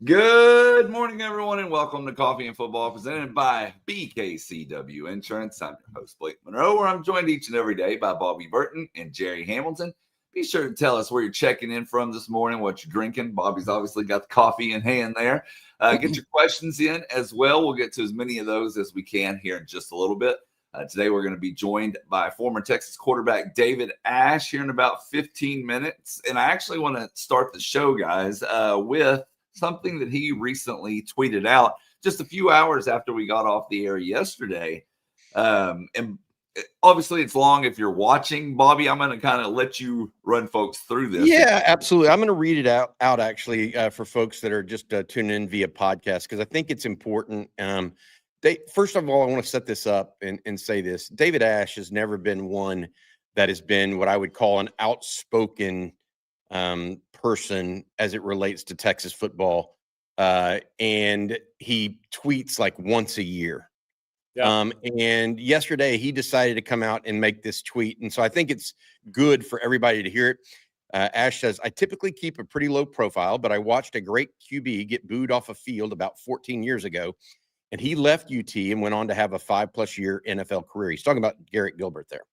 Good morning, everyone, and welcome to Coffee and Football presented by BKCW Insurance. I'm your host, Blake Monroe, where I'm joined each and every day by Bobby Burton and Jerry Hamilton. Be sure to tell us where you're checking in from this morning, what you're drinking. Bobby's obviously got the coffee in hand there. Get your questions in as well. We'll get to as many of those as we can here in just a little bit. Today, we're going to be joined by former Texas quarterback David Ash here in about 15 minutes. And I actually want to start the show, guys, with something that he recently tweeted out just a few hours after we got off the air yesterday. And obviously it's long if you're watching. Bobby, I'm going to kind of let you run folks through this. Yeah, absolutely. I'm going to read it out actually for folks that are just tuning in via podcast, because I think it's important. First of all, I want to set this up and say this. David Ash has never been one that has been what I would call an outspoken person as it relates to Texas football. And he tweets like once a year. Yeah. And yesterday he decided to come out and make this tweet. And so I think it's good for everybody to hear it. Ash says, I typically keep a pretty low profile, but I watched a great QB get booed off a field about 14 years ago. And he left UT and went on to have a 5+ year NFL career. He's talking about Garrett Gilbert there.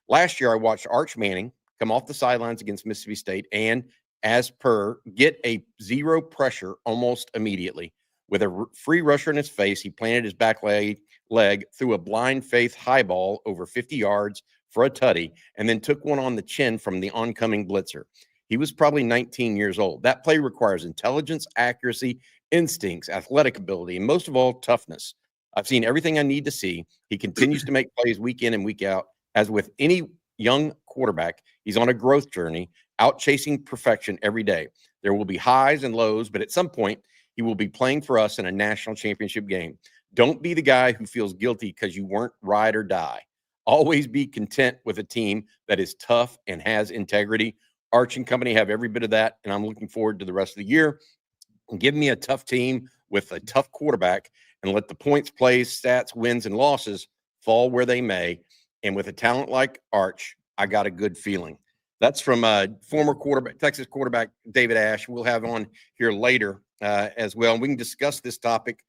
Last year, I watched Arch Manning come off the sidelines against Mississippi State and, as per, get a zero pressure almost immediately. With a free rusher in his face, he planted his back leg, threw a blind faith high ball over 50 yards for a tutty, and then took one on the chin from the oncoming blitzer. He was probably 19 years old. That play requires intelligence, accuracy, instincts, athletic ability, and most of all, toughness. I've seen everything I need to see. He continues to make plays week in and week out. As with any young quarterback, he's on a growth journey, out chasing perfection every day. There will be highs and lows, but at some point, he will be playing for us in a national championship game. Don't be the guy who feels guilty because you weren't ride or die. Always be content with a team that is tough and has integrity. Arch and company have every bit of that, and I'm looking forward to the rest of the year. Give me a tough team with a tough quarterback and let the points, plays, stats, wins, and losses fall where they may. And with a talent like Arch, I got a good feeling. That's from former Texas quarterback David Ash. We'll have on here later as well. And we can discuss this topic,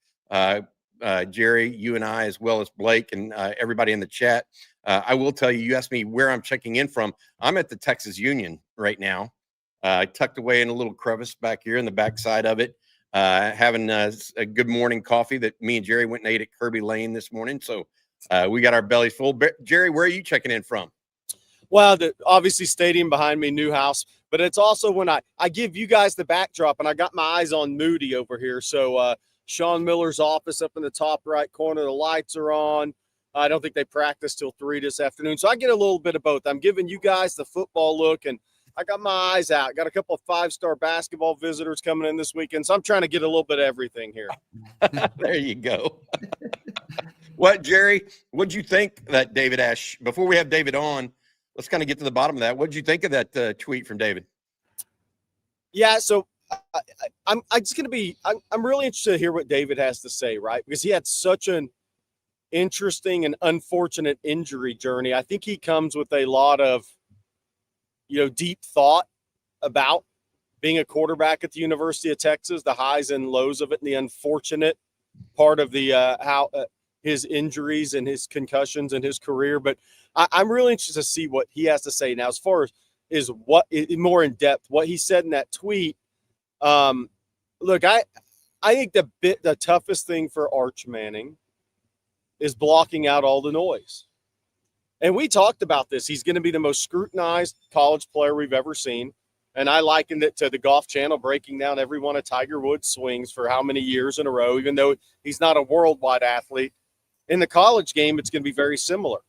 Jerry, you and I, as well as Blake and everybody in the chat. I will tell you, you asked me where I'm checking in from. I'm at the Texas Union right now. Tucked away in a little crevice back here in the backside of it, having a good morning coffee that me and Jerry went and ate at Kirby Lane this morning. So we got our bellies full. Jerry, where are you checking in from? Well, obviously stadium behind me, new house, but it's also when I give you guys the backdrop, and I got my eyes on Moody over here. So Sean Miller's office up in the top right corner, the lights are on. I don't think they practice till 3 this afternoon. So I get a little bit of both. I'm giving you guys the football look, and I got my eyes out. Got a couple of 5-star basketball visitors coming in this weekend. So I'm trying to get a little bit of everything here. There you go. What, Jerry, what'd you think that David Ash, before we have David on, let's kind of get to the bottom of that. What'd you think of that tweet from David? Yeah, so I'm really interested to hear what David has to say, right? Because he had such an interesting and unfortunate injury journey. I think he comes with a lot of, deep thought about being a quarterback at the University of Texas, the highs and lows of it, and the unfortunate part of the how his injuries and his concussions and his career. But I'm really interested to see what he has to say now, as far as what more in depth, what he said in that tweet. Look, I think the toughest thing for Arch Manning is blocking out all the noise. And we talked about this. He's going to be the most scrutinized college player we've ever seen. And I likened it to the Golf Channel breaking down every one of Tiger Woods' swings for how many years in a row, even though he's not a worldwide athlete. In the college game, it's going to be very similar,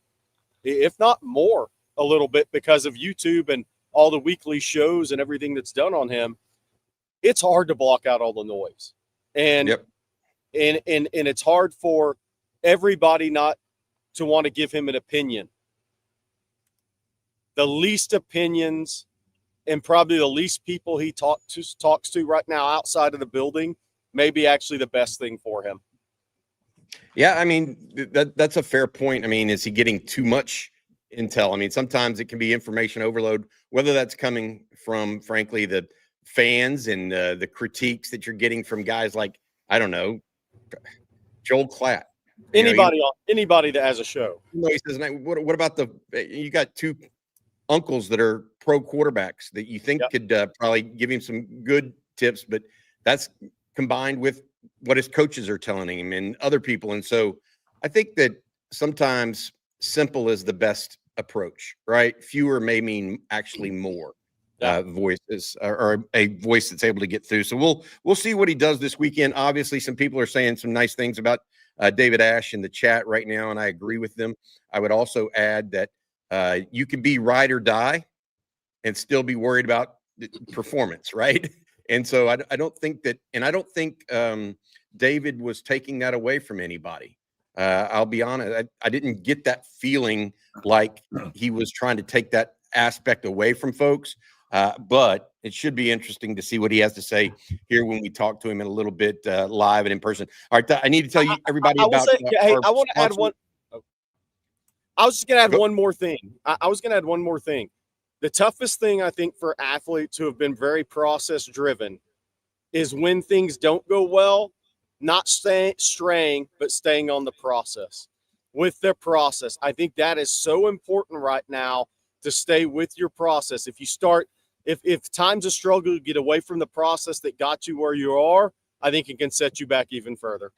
if not more, a little bit, because of YouTube and all the weekly shows and everything that's done on him. It's hard to block out all the noise. And, yep. and it's hard for everybody not to want to give him an opinion. The least opinions and probably the least people he talks to right now outside of the building may be actually the best thing for him. Yeah, I mean, that's a fair point. I mean, is he getting too much intel? I mean, sometimes it can be information overload, whether that's coming from, frankly, the fans and the critiques that you're getting from guys like, I don't know, Joel Klatt. Anybody that has a show. He says, what about you got two uncles that are pro quarterbacks that you think could probably give him some good tips, but that's combined with what his coaches are telling him and other people. And so I think that sometimes simple is the best approach, right? Fewer may mean actually more voices or a voice that's able to get through. So we'll see what he does this weekend. Obviously, some people are saying some nice things about David Ash in the chat right now, and I agree with them. I would also add that you can be ride or die and still be worried about performance, right? And so I don't think that, and I don't think David was taking that away from anybody. I'll be honest, I didn't get that feeling like he was trying to take that aspect away from folks. But it should be interesting to see what he has to say here when we talk to him in a little bit live and in person. All right, I need to tell you everybody about. I want to add one. I was just going to add one more thing. I was going to add one more thing. The toughest thing I think for athletes who have been very process driven is when things don't go well, not straying, but staying on the process with their process. I think that is so important right now to stay with your process. If you start, if time's a struggle, you get away from the process that got you where you are, I think it can set you back even further.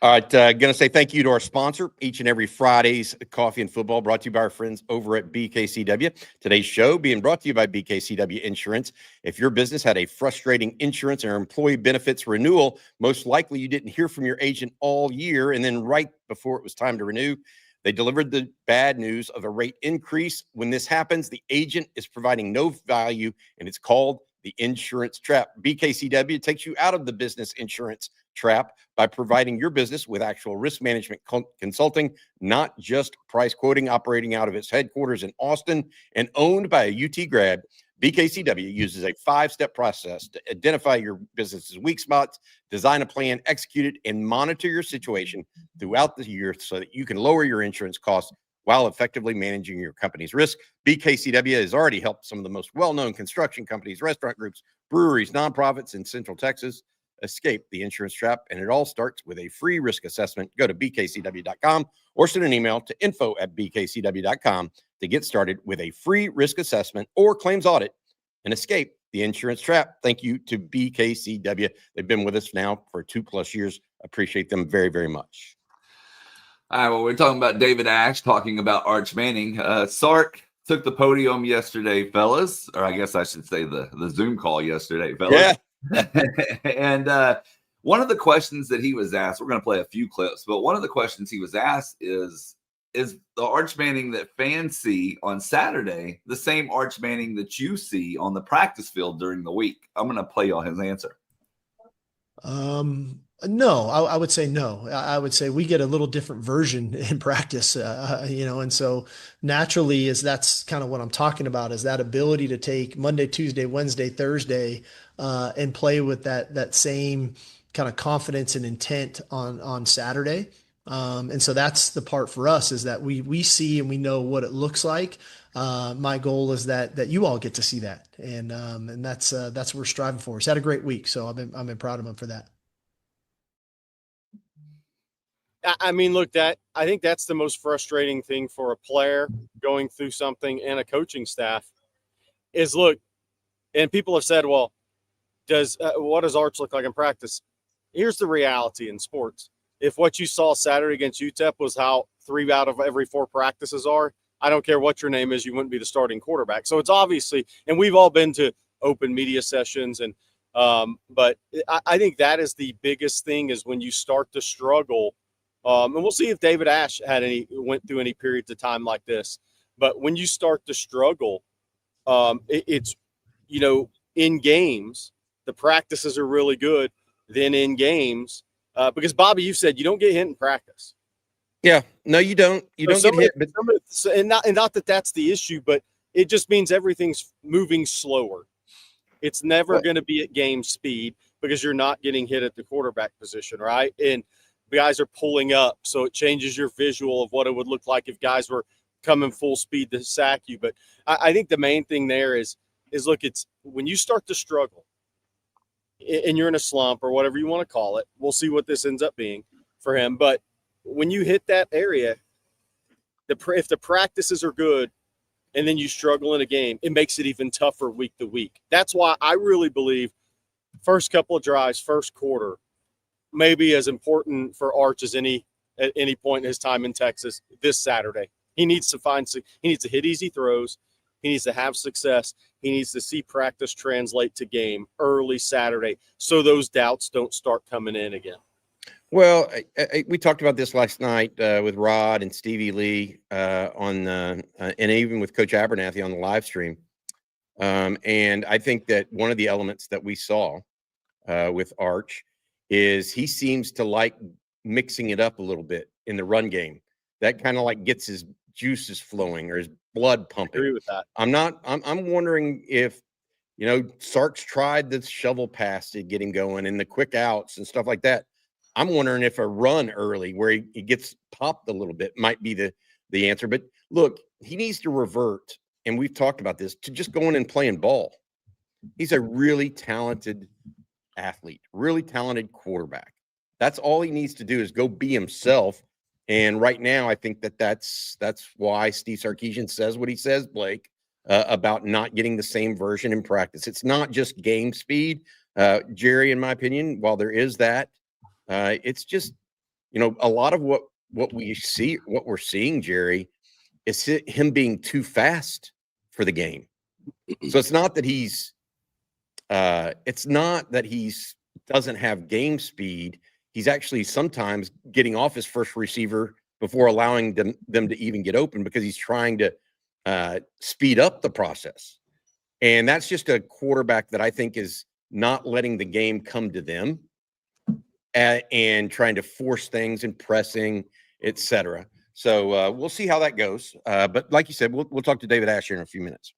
All right, going to say thank you to our sponsor each and every Friday's Coffee and Football, brought to you by our friends over at BKCW. Today's show being brought to you by BKCW Insurance. If your business had a frustrating insurance or employee benefits renewal, most likely you didn't hear from your agent all year, and then right before it was time to renew, they delivered the bad news of a rate increase. When this happens, the agent is providing no value, and it's called the insurance trap. BKCW takes you out of the business insurance trap by providing your business with actual risk management consulting, not just price quoting. Operating out of its headquarters in Austin and owned by a UT grad, BKCW uses a 5-step process to identify your business's weak spots, design a plan, execute it, and monitor your situation throughout the year so that you can lower your insurance costs while effectively managing your company's risk. BKCW has already helped some of the most well-known construction companies, restaurant groups, breweries, nonprofits in Central Texas escape the insurance trap, and it all starts with a free risk assessment. Go to bkcw.com or send an email to info@bkcw.com to get started with a free risk assessment or claims audit and escape the insurance trap. Thank you to BKCW. They've been with us now for 2+ years. Appreciate them very, very much. All right, well, we're talking about David Ash, talking about Arch Manning. Sark took the podium yesterday, fellas, or I guess I should say the Zoom call yesterday, fellas. Yeah. And one of the questions that he was asked, we're going to play a few clips, but one of the questions he was asked is the Arch Manning that fans see on Saturday the same Arch Manning that you see on the practice field during the week? I'm going to play y'all his answer. No, I would say no. I would say we get a little different version in practice, and so naturally that's kind of what I'm talking about, is that ability to take Monday, Tuesday, Wednesday, Thursday, and play with that same kind of confidence and intent on Saturday. And so that's the part for us, is that we see and we know what it looks like. My goal is that you all get to see that. And that's what we're striving for. He's had a great week. So I've been proud of him for that. I mean, look, I think that's the most frustrating thing for a player going through something and a coaching staff is, look, and people have said, well, what does Arch look like in practice? Here's the reality in sports. If what you saw Saturday against UTEP was how 3 out of every 4 practices are, I don't care what your name is, you wouldn't be the starting quarterback. So it's obviously, and we've all been to open media sessions, and but I think that is the biggest thing, is when you start to struggle. And we'll see if David Ash went through any periods of time like this. But when you start to struggle, it's, in games, the practices are really good. Then in games, because Bobby, you said you don't get hit in practice. Yeah, no, you don't. You don't get hit. But and not that that's the issue, but it just means everything's moving slower. It's never going to be at game speed because you're not getting hit at the quarterback position, right? And guys are pulling up, so it changes your visual of what it would look like if guys were coming full speed to sack you. But I think the main thing there is is, look, it's when you start to struggle and you're in a slump or whatever you want to call it, we'll see what this ends up being for him. But when you hit that area, if the practices are good and then you struggle in a game, it makes it even tougher week to week. That's why I really believe first couple of drives, first quarter, may be as important for Arch as at any point in his time in Texas this Saturday. He needs to hit easy throws. He needs to have success. He needs to see practice translate to game early Saturday so those doubts don't start coming in again. Well, we talked about this last night with Rod and Stevie Lee and even with Coach Abernathy on the live stream. And I think that one of the elements that we saw with Arch is he seems to like mixing it up a little bit in the run game. That kind of like gets his juices flowing or his blood pumping. I agree with that. I'm wondering if, Sark's tried the shovel pass to get him going and the quick outs and stuff like that. I'm wondering if a run early where he gets popped a little bit might be the answer. But look, he needs to revert, and we've talked about this, to just going and playing ball. He's a really talented athlete, really talented quarterback. That's all he needs to do is go be himself. And right now, I think that's why Steve Sarkisian says what he says, Blake, about not getting the same version in practice. It's not just game speed, Jerry, in my opinion. While there is that, it's just, a lot of what we're seeing, Jerry, is him being too fast for the game. So it's not that he's doesn't have game speed. He's actually sometimes getting off his first receiver before allowing them to even get open because he's trying to speed up the process. And that's just a quarterback that I think is not letting the game come to them and trying to force things and pressing, etc. So we'll see how that goes. But like you said, we'll talk to David Ash here in a few minutes.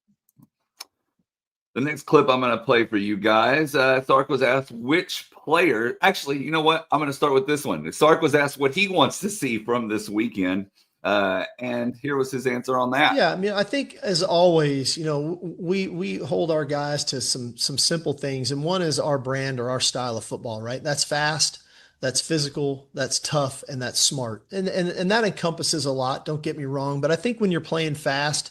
The next clip I'm going to play for you guys, Sark was asked which player. Actually, you know what? I'm going to start with this one. Sark was asked what he wants to see from this weekend, and here was his answer on that. Yeah, I mean, I think as always, we hold our guys to some simple things, and one is our brand or our style of football, right? That's fast, that's physical, that's tough, and that's smart, and that encompasses a lot. Don't get me wrong, but I think when you're playing fast,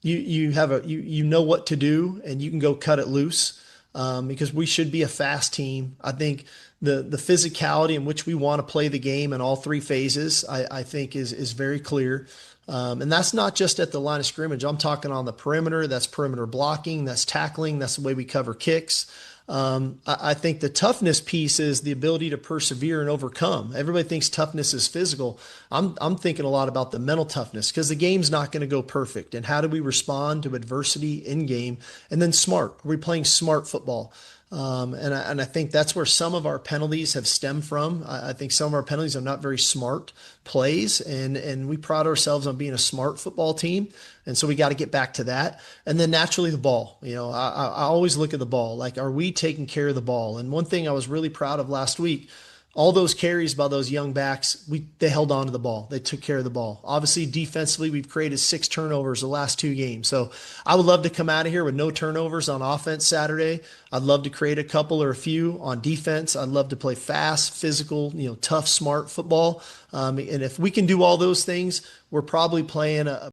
you know what to do and you can go cut it loose because we should be a fast team. I think the physicality in which we want to play the game in all three phases, I think is very clear. And that's not just at the line of scrimmage. I'm talking on the perimeter. That's perimeter blocking. That's tackling. That's the way we cover kicks. I think the toughness piece is the ability to persevere and overcome. Everybody thinks toughness is physical. I'm thinking a lot about the mental toughness because the game's not going to go perfect. And how do we respond to adversity in game? And then smart. Are we playing smart football? And I think that's where some of our penalties have stemmed from. I think some of our penalties are not very smart plays, and we pride ourselves on being a smart football team. And so we got to get back to that. And then naturally the ball, I always look at the ball, like, are we taking care of the ball? And one thing I was really proud of last week, all those carries by those young backs, they held on to the ball. They took care of the ball. Obviously, defensively, we've created 6 turnovers the last 2 games. So I would love to come out of here with no turnovers on offense Saturday. I'd love to create a couple or a few on defense. I'd love to play fast, physical, tough, smart football. And if we can do all those things, we're probably playing a.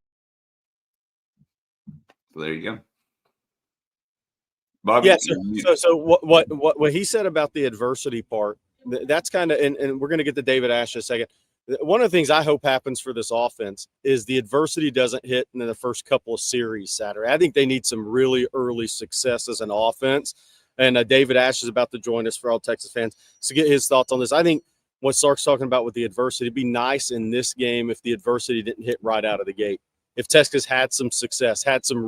So there you go. Bobby, yeah. So what he said about the adversity part, that's kind of, and we're going to get to David Ash in a second. One of the things I hope happens for this offense is the adversity doesn't hit in the first couple of series Saturday. I think they need some really early success as an offense. And David Ash is about to join us for all Texas fans to get his thoughts on this. I think what Sark's talking about with the adversity, it'd be nice in this game if the adversity didn't hit right out of the gate. If Texas had some success, had some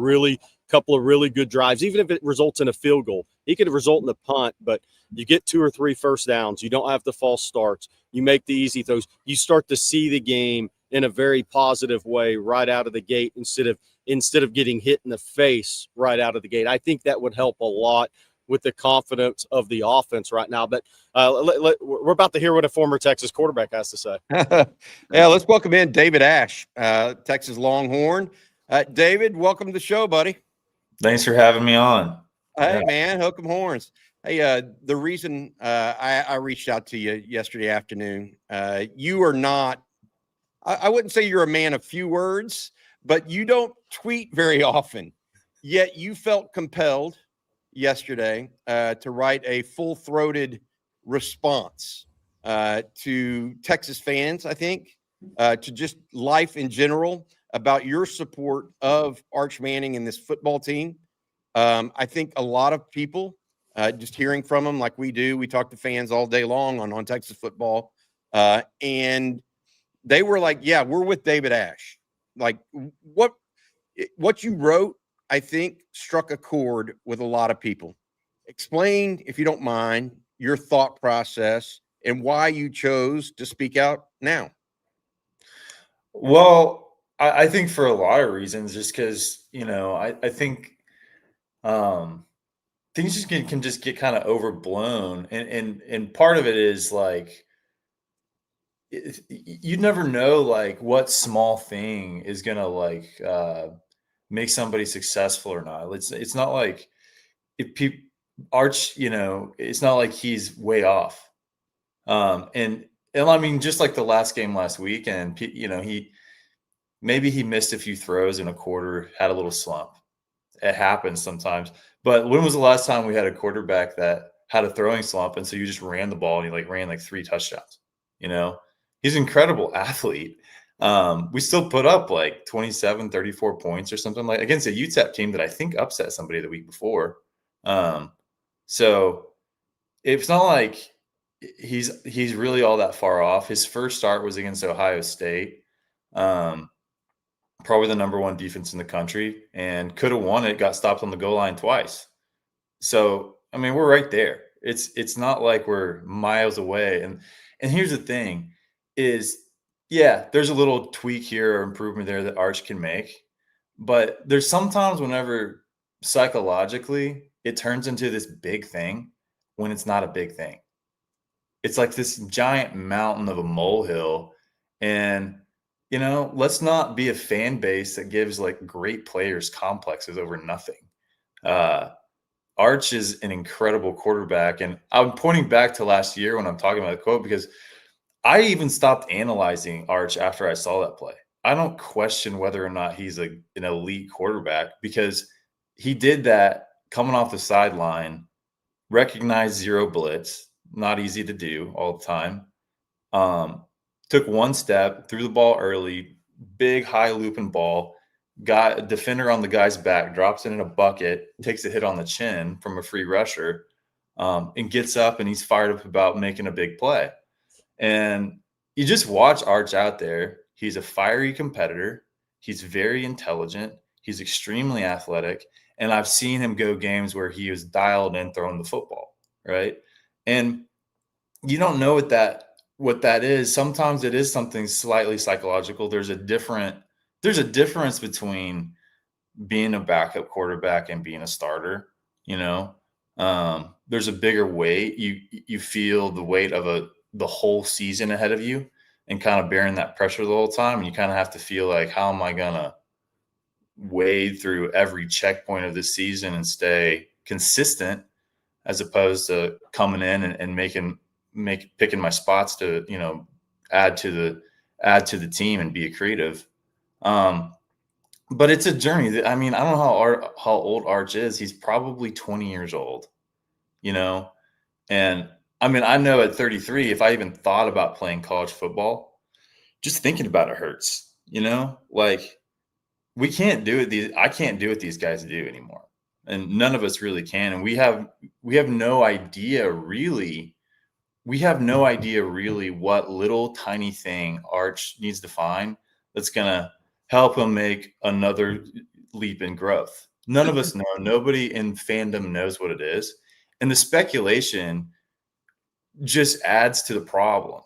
couple of really good drives, even if it results in a field goal, it could result in a punt, but you get 2 or 3 first downs. You don't have the false starts. You make the easy throws. You start to see the game in a very positive way right out of the gate instead of getting hit in the face right out of the gate. I think that would help a lot with the confidence of the offense right now. But we're about to hear what a former Texas quarterback has to say. Yeah, let's welcome in David Ash, Texas Longhorn. David, welcome to the show, buddy. Thanks for having me on. Hey, man, hook 'em horns. Hey, the reason I reached out to you yesterday afternoon, you are not, I wouldn't say you're a man of few words, but you don't tweet very often. Yet you felt compelled yesterday to write a full-throated response to Texas fans, I think, to just life in general, about your support of Arch Manning and this football team. I think a lot of people, just hearing from them like we do, we talk to fans all day long on Texas football, and they were like, yeah, we're with David Ash. Like what you wrote, I think, struck a chord with a lot of people. Explain, if you don't mind, your thought process and why you chose to speak out now. Well, I think for a lot of reasons, just because, I think things just can just get kind of overblown. And part of it is like, you never know like what small thing is gonna like make somebody successful or not. It's not like if people Arch, it's not like he's way off. And I mean, just like the last game last week, and he missed a few throws in a quarter, had a little slump. It happens sometimes. But when was the last time we had a quarterback that had a throwing slump, and so you just ran the ball and you ran like 3 touchdowns? He's an incredible athlete. We still put up like 27, 34 points or something like against a UTEP team that I think upset somebody the week before. So it's not like he's really all that far off. His first start was against Ohio State, probably the number 1 defense in the country, and could have won it. Got stopped on the goal line twice. So I mean, we're right there. It's not like we're miles away. And here's the thing: is there's a little tweak here or improvement there that Arch can make, but there's sometimes whenever psychologically it turns into this big thing when it's not a big thing. It's like this giant mountain of a molehill. And, let's not be a fan base that gives like great players complexes over nothing. Arch is an incredible quarterback. And I'm pointing back to last year when I'm talking about the quote, because I even stopped analyzing Arch after I saw that play. I don't question whether or not he's an elite quarterback, because he did that coming off the sideline, recognized zero blitz, not easy to do all the time. Took one step, threw the ball early, big high looping ball, got a defender on the guy's back, drops it in a bucket, takes a hit on the chin from a free rusher, and gets up, and he's fired up about making a big play. And you just watch Arch out there. He's a fiery competitor. He's very intelligent. He's extremely athletic. And I've seen him go games where he was dialed in throwing the football, right? And you don't know what that is. Sometimes it is something slightly psychological. There's a difference between being a backup quarterback and being a starter. There's a bigger weight. You feel the weight of the whole season ahead of you, and kind of bearing that pressure the whole time. And you kind of have to feel like, how am I gonna wade through every checkpoint of this season and stay consistent, as opposed to coming in and picking my spots to, add to the team and be a creative. But it's a journey. I mean, I don't know how old Arch is. He's probably 20 years old, and I mean, I know at 33, if I even thought about playing college football, just thinking about it hurts, like we can't do it. I can't do what these guys do anymore. And none of us really can. And we have no idea really. We have no idea really what little tiny thing Arch needs to find that's going to help him make another leap in growth. None of us know. Nobody in fandom knows what it is. And the speculation just adds to the problem.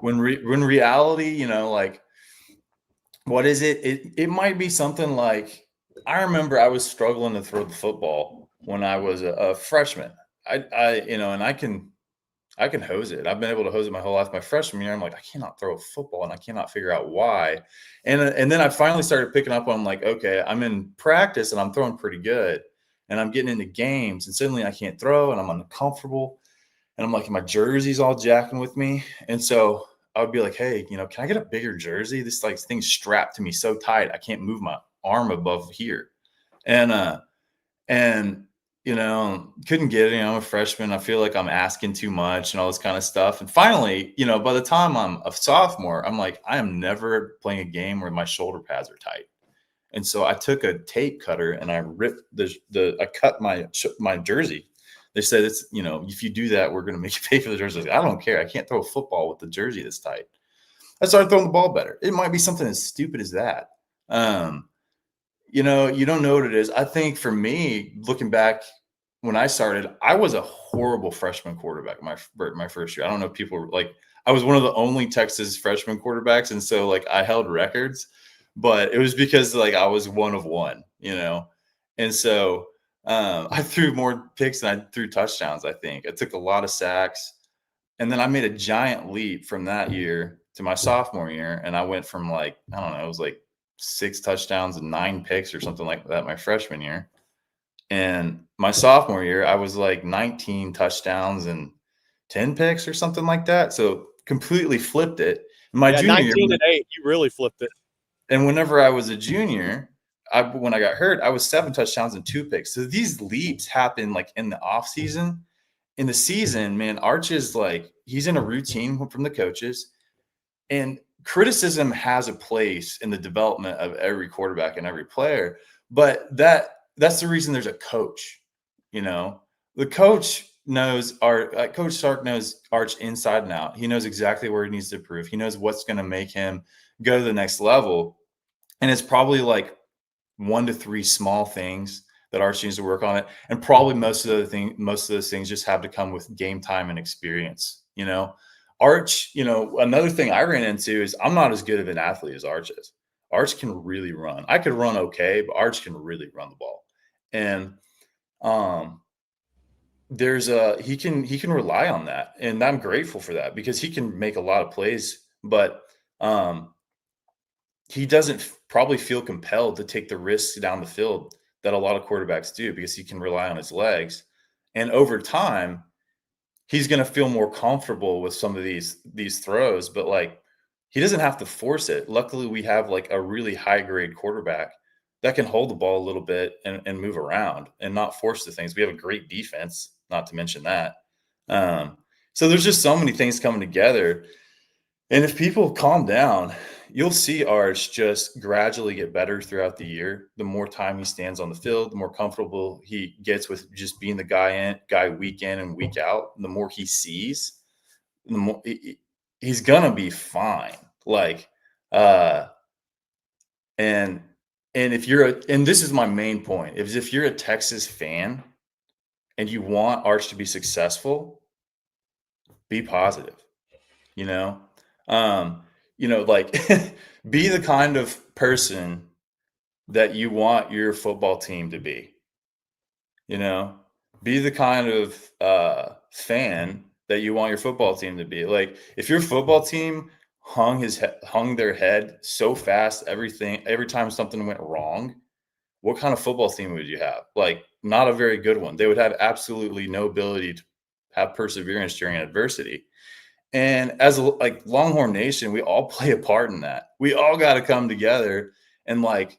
When reality, like, what is it? It might be something like, I remember I was struggling to throw the football when I was a freshman. And I can hose it. I've been able to hose it my whole life. My freshman year, I'm like, I cannot throw a football, and I cannot figure out why. And then I finally started picking up on, like, okay, I'm in practice and I'm throwing pretty good, and I'm getting into games, and suddenly I can't throw, and I'm uncomfortable, and I'm like, my jersey's all jacking with me. And so I would be like, hey, can I get a bigger jersey? This like thing's strapped to me so tight, I can't move my arm above here. And couldn't get it. I'm a freshman. I feel like I'm asking too much and all this kind of stuff. And finally, by the time I'm a sophomore, I'm like, I am never playing a game where my shoulder pads are tight. And so I took a tape cutter and I ripped I cut my jersey. They said, if you do that, we're going to make you pay for the jersey. I was like, I don't care. I can't throw a football with the jersey this tight. I started throwing the ball better. It might be something as stupid as that. You don't know what it is. I think for me, looking back when I started, I was a horrible freshman quarterback my first year. I don't know if people were like, I was one of the only Texas freshman quarterbacks. And so like I held records, but it was because like I was one of one, And so I threw more picks than I threw touchdowns, I think. I took a lot of sacks. And then I made a giant leap from that year to my sophomore year. And I went from like, I don't know, it was like 6 touchdowns and 9 picks or something like that my freshman year. And my sophomore year, I was like 19 touchdowns and 10 picks or something like that. So completely flipped it. My junior 19 year, and 8, you really flipped it. and whenever I was a junior, when I got hurt, I was 7 touchdowns and 2 picks. So these leaps happen like in the off season. In the season, man, Arch is like, he's in a routine from the coaches, and criticism has a place in the development of every quarterback and every player. But that's the reason there's a coach. The coach knows Coach Sark knows Arch inside and out. He knows exactly where he needs to improve. He knows what's going to make him go to the next level. And it's probably like 1 to 3 small things that Arch needs to work on it. And probably most of those things just have to come with game time and experience. Arch, another thing I ran into is I'm not as good of an athlete as Arch is. Arch can really run. I could run okay, but Arch can really run the ball. And he can rely on that. And I'm grateful for that because he can make a lot of plays, but he doesn't probably feel compelled to take the risks down the field that a lot of quarterbacks do because he can rely on his legs. And over time, he's going to feel more comfortable with some of these throws, but like he doesn't have to force it. Luckily, we have like a really high grade quarterback that can hold the ball a little bit and move around and not force the things. We have a great defense, not to mention that. So there's just so many things coming together. And if people calm down, you'll see Arch just gradually get better throughout the year. The more time he stands on the field, the more comfortable he gets with just being the guy week in and week out. The more he sees, the more he's gonna be fine. Like, and if and this is my main point, is if you're a Texas fan and you want Arch to be successful, be positive. Like be the kind of person that you want your football team to be. Be the kind of fan that you want your football team to be. Like if your football team hung their head so fast every time something went wrong, what kind of football team would you have? Like not a very good one. They would have absolutely no ability to have perseverance during adversity. And as like Longhorn Nation, we all play a part in that. We all got to come together and like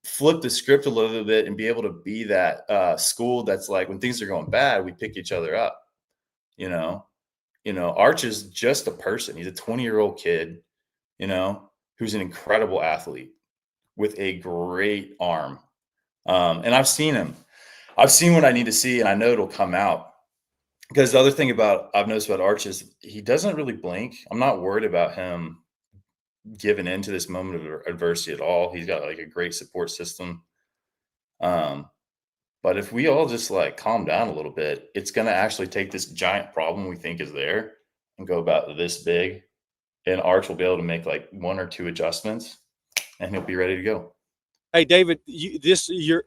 flip the script a little bit and be able to be that school that's like when things are going bad, we pick each other up. Arch is just a person. He's a 20-year-old kid, who's an incredible athlete with a great arm. And I've seen him. I've seen what I need to see, and I know it'll come out. Because the other thing I've noticed about Arch is he doesn't really blink. I'm not worried about him giving into this moment of adversity at all. He's got like a great support system. But if we all just like calm down a little bit, it's going to actually take this giant problem we think is there and go about this big. And Arch will be able to make like 1 or 2 adjustments and he'll be ready to go. Hey, David,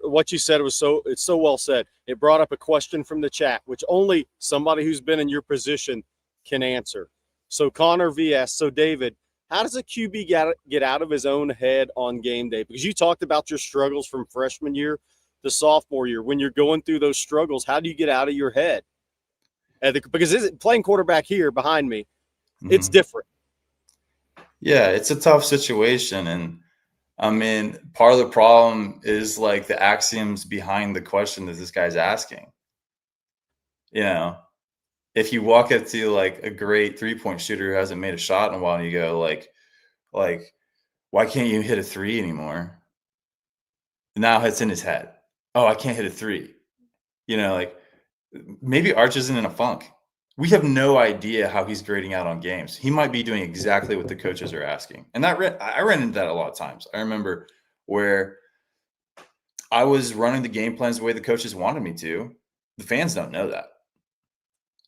what you said was it's so well said. It brought up a question from the chat, which only somebody who's been in your position can answer. So Connor VS. So David, how does a QB get out of his own head on game day? Because you talked about your struggles from freshman year to sophomore year. When you're going through those struggles, how do you get out of your head? Because playing quarterback here behind me, it's different. Yeah, it's a tough situation. And I mean, part of the problem is like the axioms behind the question that this guy's asking. You know, if you walk up to like a great 3-point shooter who hasn't made a shot in a while, and you go like, why can't you hit a 3 anymore? Now it's in his head. Oh, I can't hit a 3. You know, like maybe Arch isn't in a funk. We have no idea how he's grading out on games. He might be doing exactly what the coaches are asking. And I ran into that a lot of times. I remember where I was running the game plans the way the coaches wanted me to. The fans don't know that.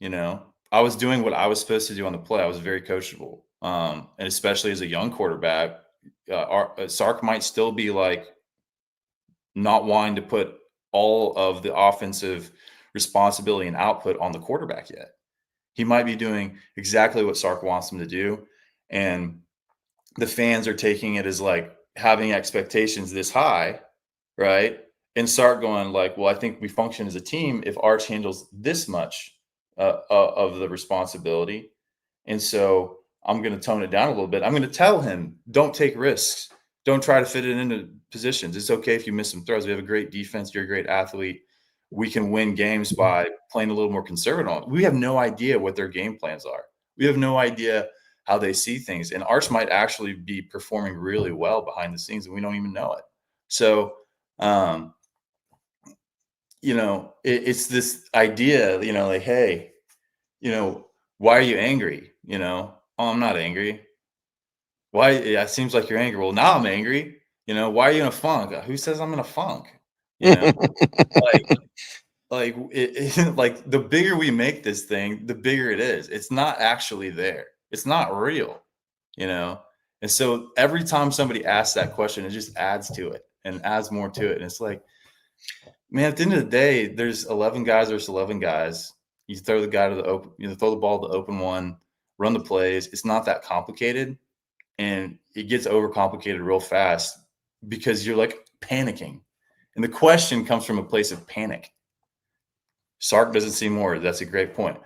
You know, I was doing what I was supposed to do on the play. I was very coachable. And especially as a young quarterback, Sark might still be like not wanting to put all of the offensive responsibility and output on the quarterback yet. He might be doing exactly what Sark wants him to do. And the fans are taking it as like having expectations this high, right? And Sark going like, well, I think we function as a team if Arch handles this much of the responsibility. And so I'm going to tone it down a little bit. I'm going to tell him, don't take risks. Don't try to fit it into positions. It's okay if you miss some throws. We have a great defense. You're a great athlete. We can win games by playing a little more conservative. We have no idea what their game plans are. We have no idea how they see things. And Arch might actually be performing really well behind the scenes, and we don't even know it. So, you know, it's this idea, you know, like, hey, you know, why are you angry? You know, oh, I'm not angry. Why? Yeah, it seems like you're angry. Well, now I'm angry. You know, why are you in a funk? Who says I'm in a funk? You know, like like the bigger we make this thing, the bigger it is. It's not actually there. It's not real, you know? And so every time somebody asks that question, it just adds to it and adds more to it. And it's like, man, at the end of the day, there's 11 guys versus 11 guys. You throw the guy to the open, you know, throw the ball to the open one, run the plays. It's not that complicated. And it gets overcomplicated real fast because you're like panicking. And the question comes from a place of panic. Sark doesn't seem more. That's a great point.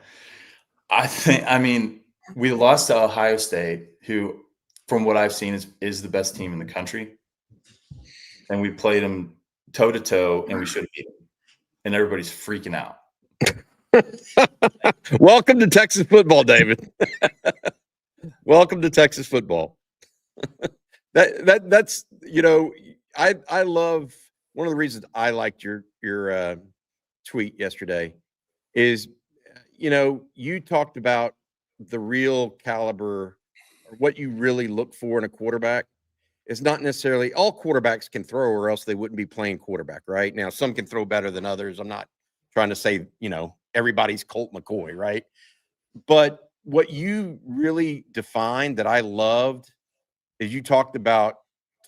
I mean, we lost to Ohio State, who, from what I've seen, is the best team in the country. And we played them toe to toe, and we should have beat them. And everybody's freaking out. Welcome to Texas football, David. Welcome to Texas football. That's you know, I love, one of the reasons I liked your tweet yesterday is, you know, you talked about the real caliber or what you really look for in a quarterback. It's not necessarily all quarterbacks can throw, or else they wouldn't be playing quarterback, right? Now, some can throw better than others. I'm not trying to say, you know, everybody's Colt McCoy, right? But what you really defined that I loved is you talked about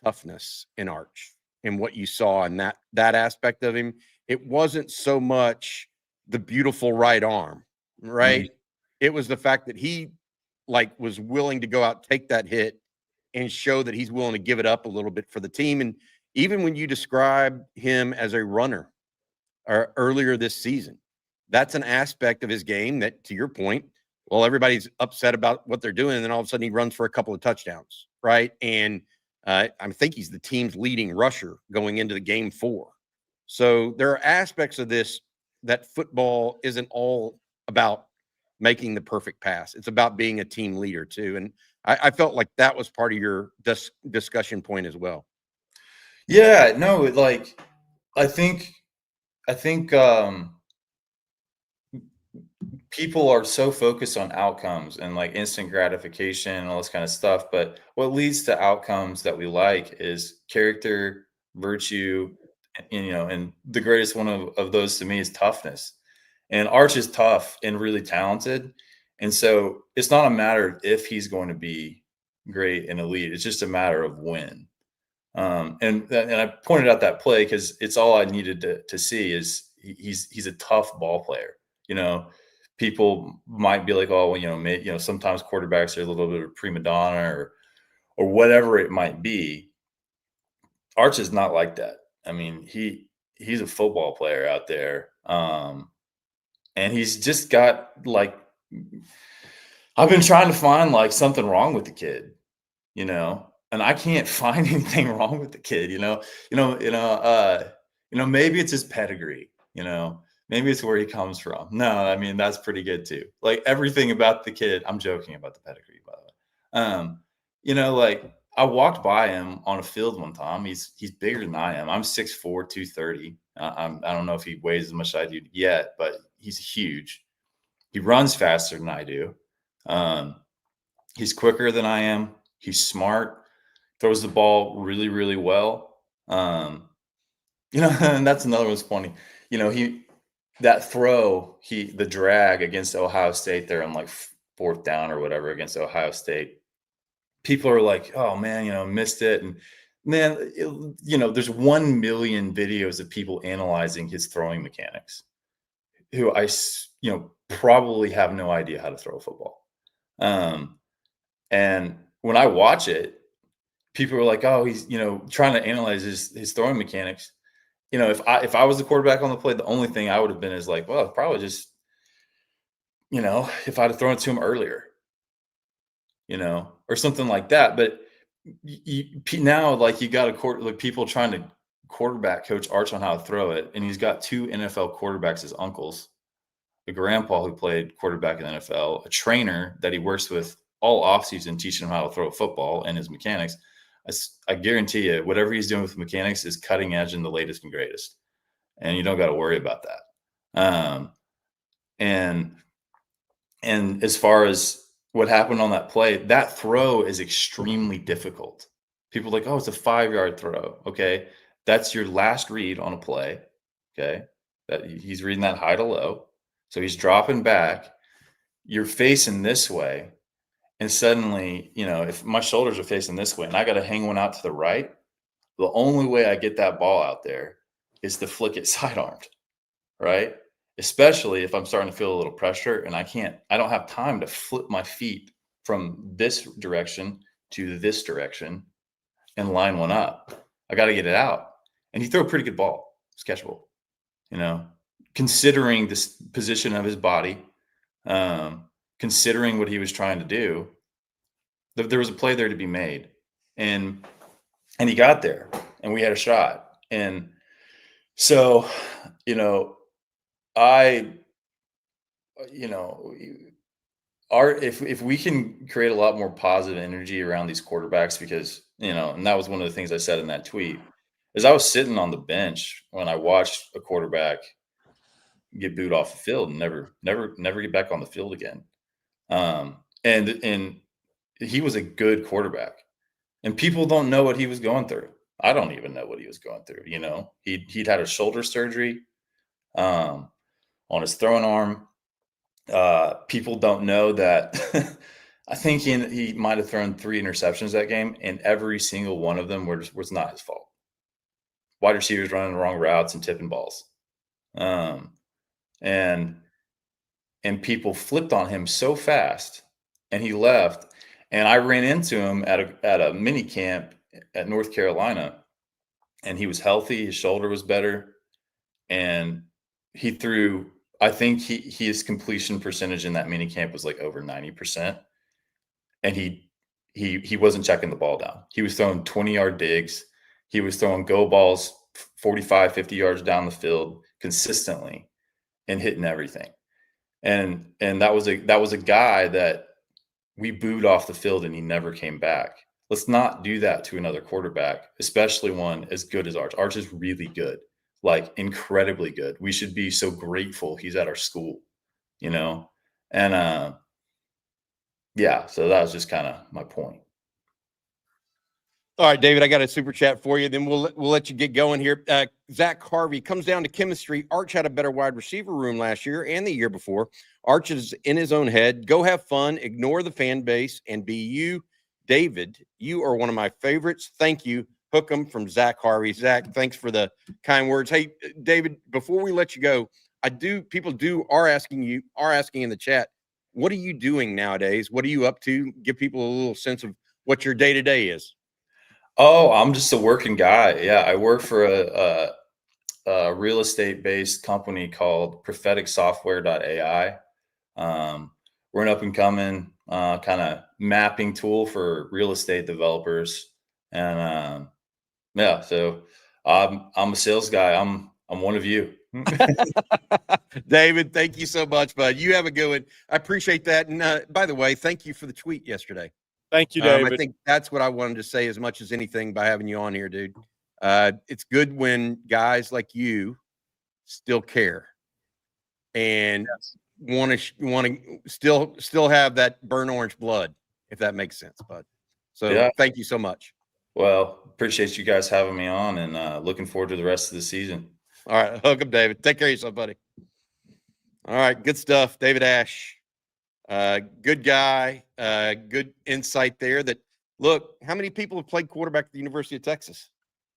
toughness in Arch and what you saw in that aspect of him. It wasn't so much the beautiful right arm, right? Mm-hmm. It was the fact that he like was willing to go out, take that hit, and show that he's willing to give it up a little bit for the team. And even when you describe him as a runner earlier this season, that's an aspect of his game that, to your point, well, everybody's upset about what they're doing, and then all of a sudden he runs for a couple of touchdowns, right? And I think he's the team's leading rusher going into the game 4. So there are aspects of this that football isn't all about making the perfect pass. It's about being a team leader too. And I felt like that was part of your discussion point as well. Yeah, no, like I think people are so focused on outcomes and like instant gratification and all this kind of stuff. But what leads to outcomes that we like is character, virtue, and, you know, and the greatest one of those to me is toughness. And Arch is tough and really talented. And so it's not a matter of if he's going to be great and elite. It's just a matter of when. And I pointed out that play because it's all I needed to see is he's a tough ball player. You know, people might be like, oh, well, sometimes quarterbacks are a little bit of a prima donna or whatever it might be. Arch is not like that. I mean, he's a football player out there. And he's just got like, I've been trying to find like something wrong with the kid, and I can't find anything wrong with the kid, maybe it's his pedigree, maybe it's where he comes from. No, I mean, that's pretty good too. Like everything about the kid, I'm joking about the pedigree, by the way. Like I walked by him on a field one time. He's bigger than I am. I'm 6'4", 230. I don't know if he weighs as much as I do yet, but he's huge. He runs faster than I do. He's quicker than I am. He's smart, throws the ball really, really well. And that's another one's funny. The drag against Ohio State there on like 4th down or whatever against Ohio State. People are like, oh man, missed it. And man, there's 1 million videos of people analyzing his throwing mechanics who I probably have no idea how to throw a football. And when I watch it, people are like, oh, he's, trying to analyze his throwing mechanics. If I was the quarterback on the play, the only thing I would have been is like, well, probably just, if I'd have thrown it to him earlier, or something like that. But now, like, you got people trying to quarterback coach Arch on how to throw it. And he's got 2 NFL quarterbacks as uncles, a grandpa who played quarterback in the NFL, a trainer that he works with all offseason teaching him how to throw a football and his mechanics. I guarantee you, whatever he's doing with mechanics is cutting edge and the latest and greatest. And you don't got to worry about that. And as far as what happened on that play, that throw is extremely difficult. People are like, oh, it's a 5-yard throw. Okay. That's your last read on a play. Okay. That he's reading that high to low. So he's dropping back. You're facing this way. And suddenly, if my shoulders are facing this way and I got to hang one out to the right, the only way I get that ball out there is to flick it sidearmed, right? Especially if I'm starting to feel a little pressure and I don't have time to flip my feet from this direction to this direction and line one up. I got to get it out. And he threw a pretty good ball. It's catchable, considering this position of his body, considering what he was trying to do. There was a play there to be made, and he got there, and we had a shot. And so, if we can create a lot more positive energy around these quarterbacks, because, and that was one of the things I said in that tweet, is I was sitting on the bench when I watched a quarterback get booed off the field and never get back on the field again. And he was a good quarterback, and people don't know what he was going through. I don't even know what he was going through. He'd had a shoulder surgery on his throwing arm. People don't know that. I think he might have thrown 3 interceptions that game, and every single one of them was not his fault. Wide receivers running the wrong routes and tipping balls. And people flipped on him so fast, and he left. And I ran into him at a mini camp at North Carolina, and he was healthy. His shoulder was better, and he threw. I think his completion percentage in that mini camp was like over 90%, and he wasn't checking the ball down. He was throwing 20-yard digs. He was throwing go balls 45, 50 yards down the field consistently and hitting everything. And that was a guy that we booed off the field and he never came back. Let's not do that to another quarterback, especially one as good as Arch. Arch is really good, like incredibly good. We should be so grateful he's at our school, And yeah, so that was just kind of my point. All right, David, I got a super chat for you. Then we'll let you get going here. Zach Harvey, comes down to chemistry. Arch had a better wide receiver room last year and the year before. Arch is in his own head. Go have fun, ignore the fan base, and be you. David, you are one of my favorites. Thank you. Hookham from Zach Harvey. Zach, thanks for the kind words. Hey, David, before we let you go, people are asking in the chat, what are you doing nowadays? What are you up to? Give people a little sense of what your day-to-day is. Oh, I'm just a working guy. Yeah, I work for a real estate-based company called propheticsoftware.ai. We're an up-and-coming kind of mapping tool for real estate developers. And yeah, so I'm a sales guy. I'm one of you. David, thank you so much, bud. You have a good one. I appreciate that. And by the way, thank you for the tweet yesterday. Thank you, David. I think that's what I wanted to say as much as anything by having you on here, dude. It's good when guys like you still care and want to still have that burnt orange blood, if that makes sense, bud. So yeah. Thank you so much. Well, appreciate you guys having me on, and looking forward to the rest of the season. All right, hook up, David. Take care of yourself, buddy. All right, good stuff, David Ash. Good guy, good insight there. That look, how many people have played quarterback at the University of Texas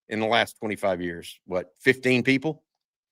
in the last 25 years? What, 15 people?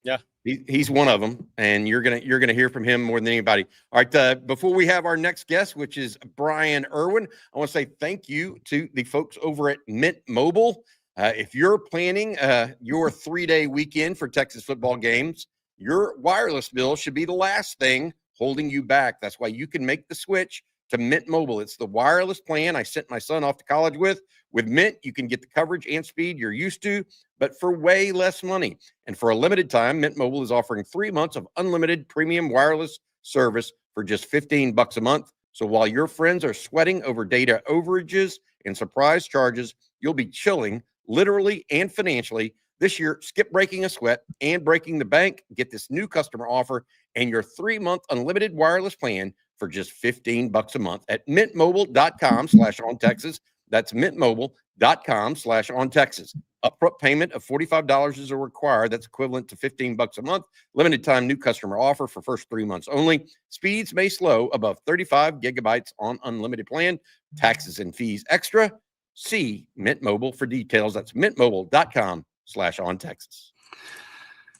Yeah, he's one of them, and you're gonna hear from him more than anybody. All right, before we have our next guest, which is Brian Irwin, I want to say thank you to the folks over at Mint Mobile. If you're planning your 3-day weekend for Texas football games, your wireless bill should be the last thing holding you back. That's why you can make the switch to Mint Mobile. It's the wireless plan I sent my son off to college with. With Mint, you can get the coverage and speed you're used to, but for way less money. And for a limited time, Mint Mobile is offering 3 months of unlimited premium wireless service for just $15 a month. So while your friends are sweating over data overages and surprise charges, you'll be chilling literally and financially. This year, skip breaking a sweat and breaking the bank. Get this new customer offer and your 3-month unlimited wireless plan for just $15 a month at mintmobile.com/ontexas. That's mintmobile.com/ontexas. Upfront payment of $45 is required. That's equivalent to $15 a month. Limited time new customer offer for first 3 months only. Speeds may slow above 35 gigabytes on unlimited plan. Taxes and fees extra. See Mint Mobile for details. That's mintmobile.com/ontexas.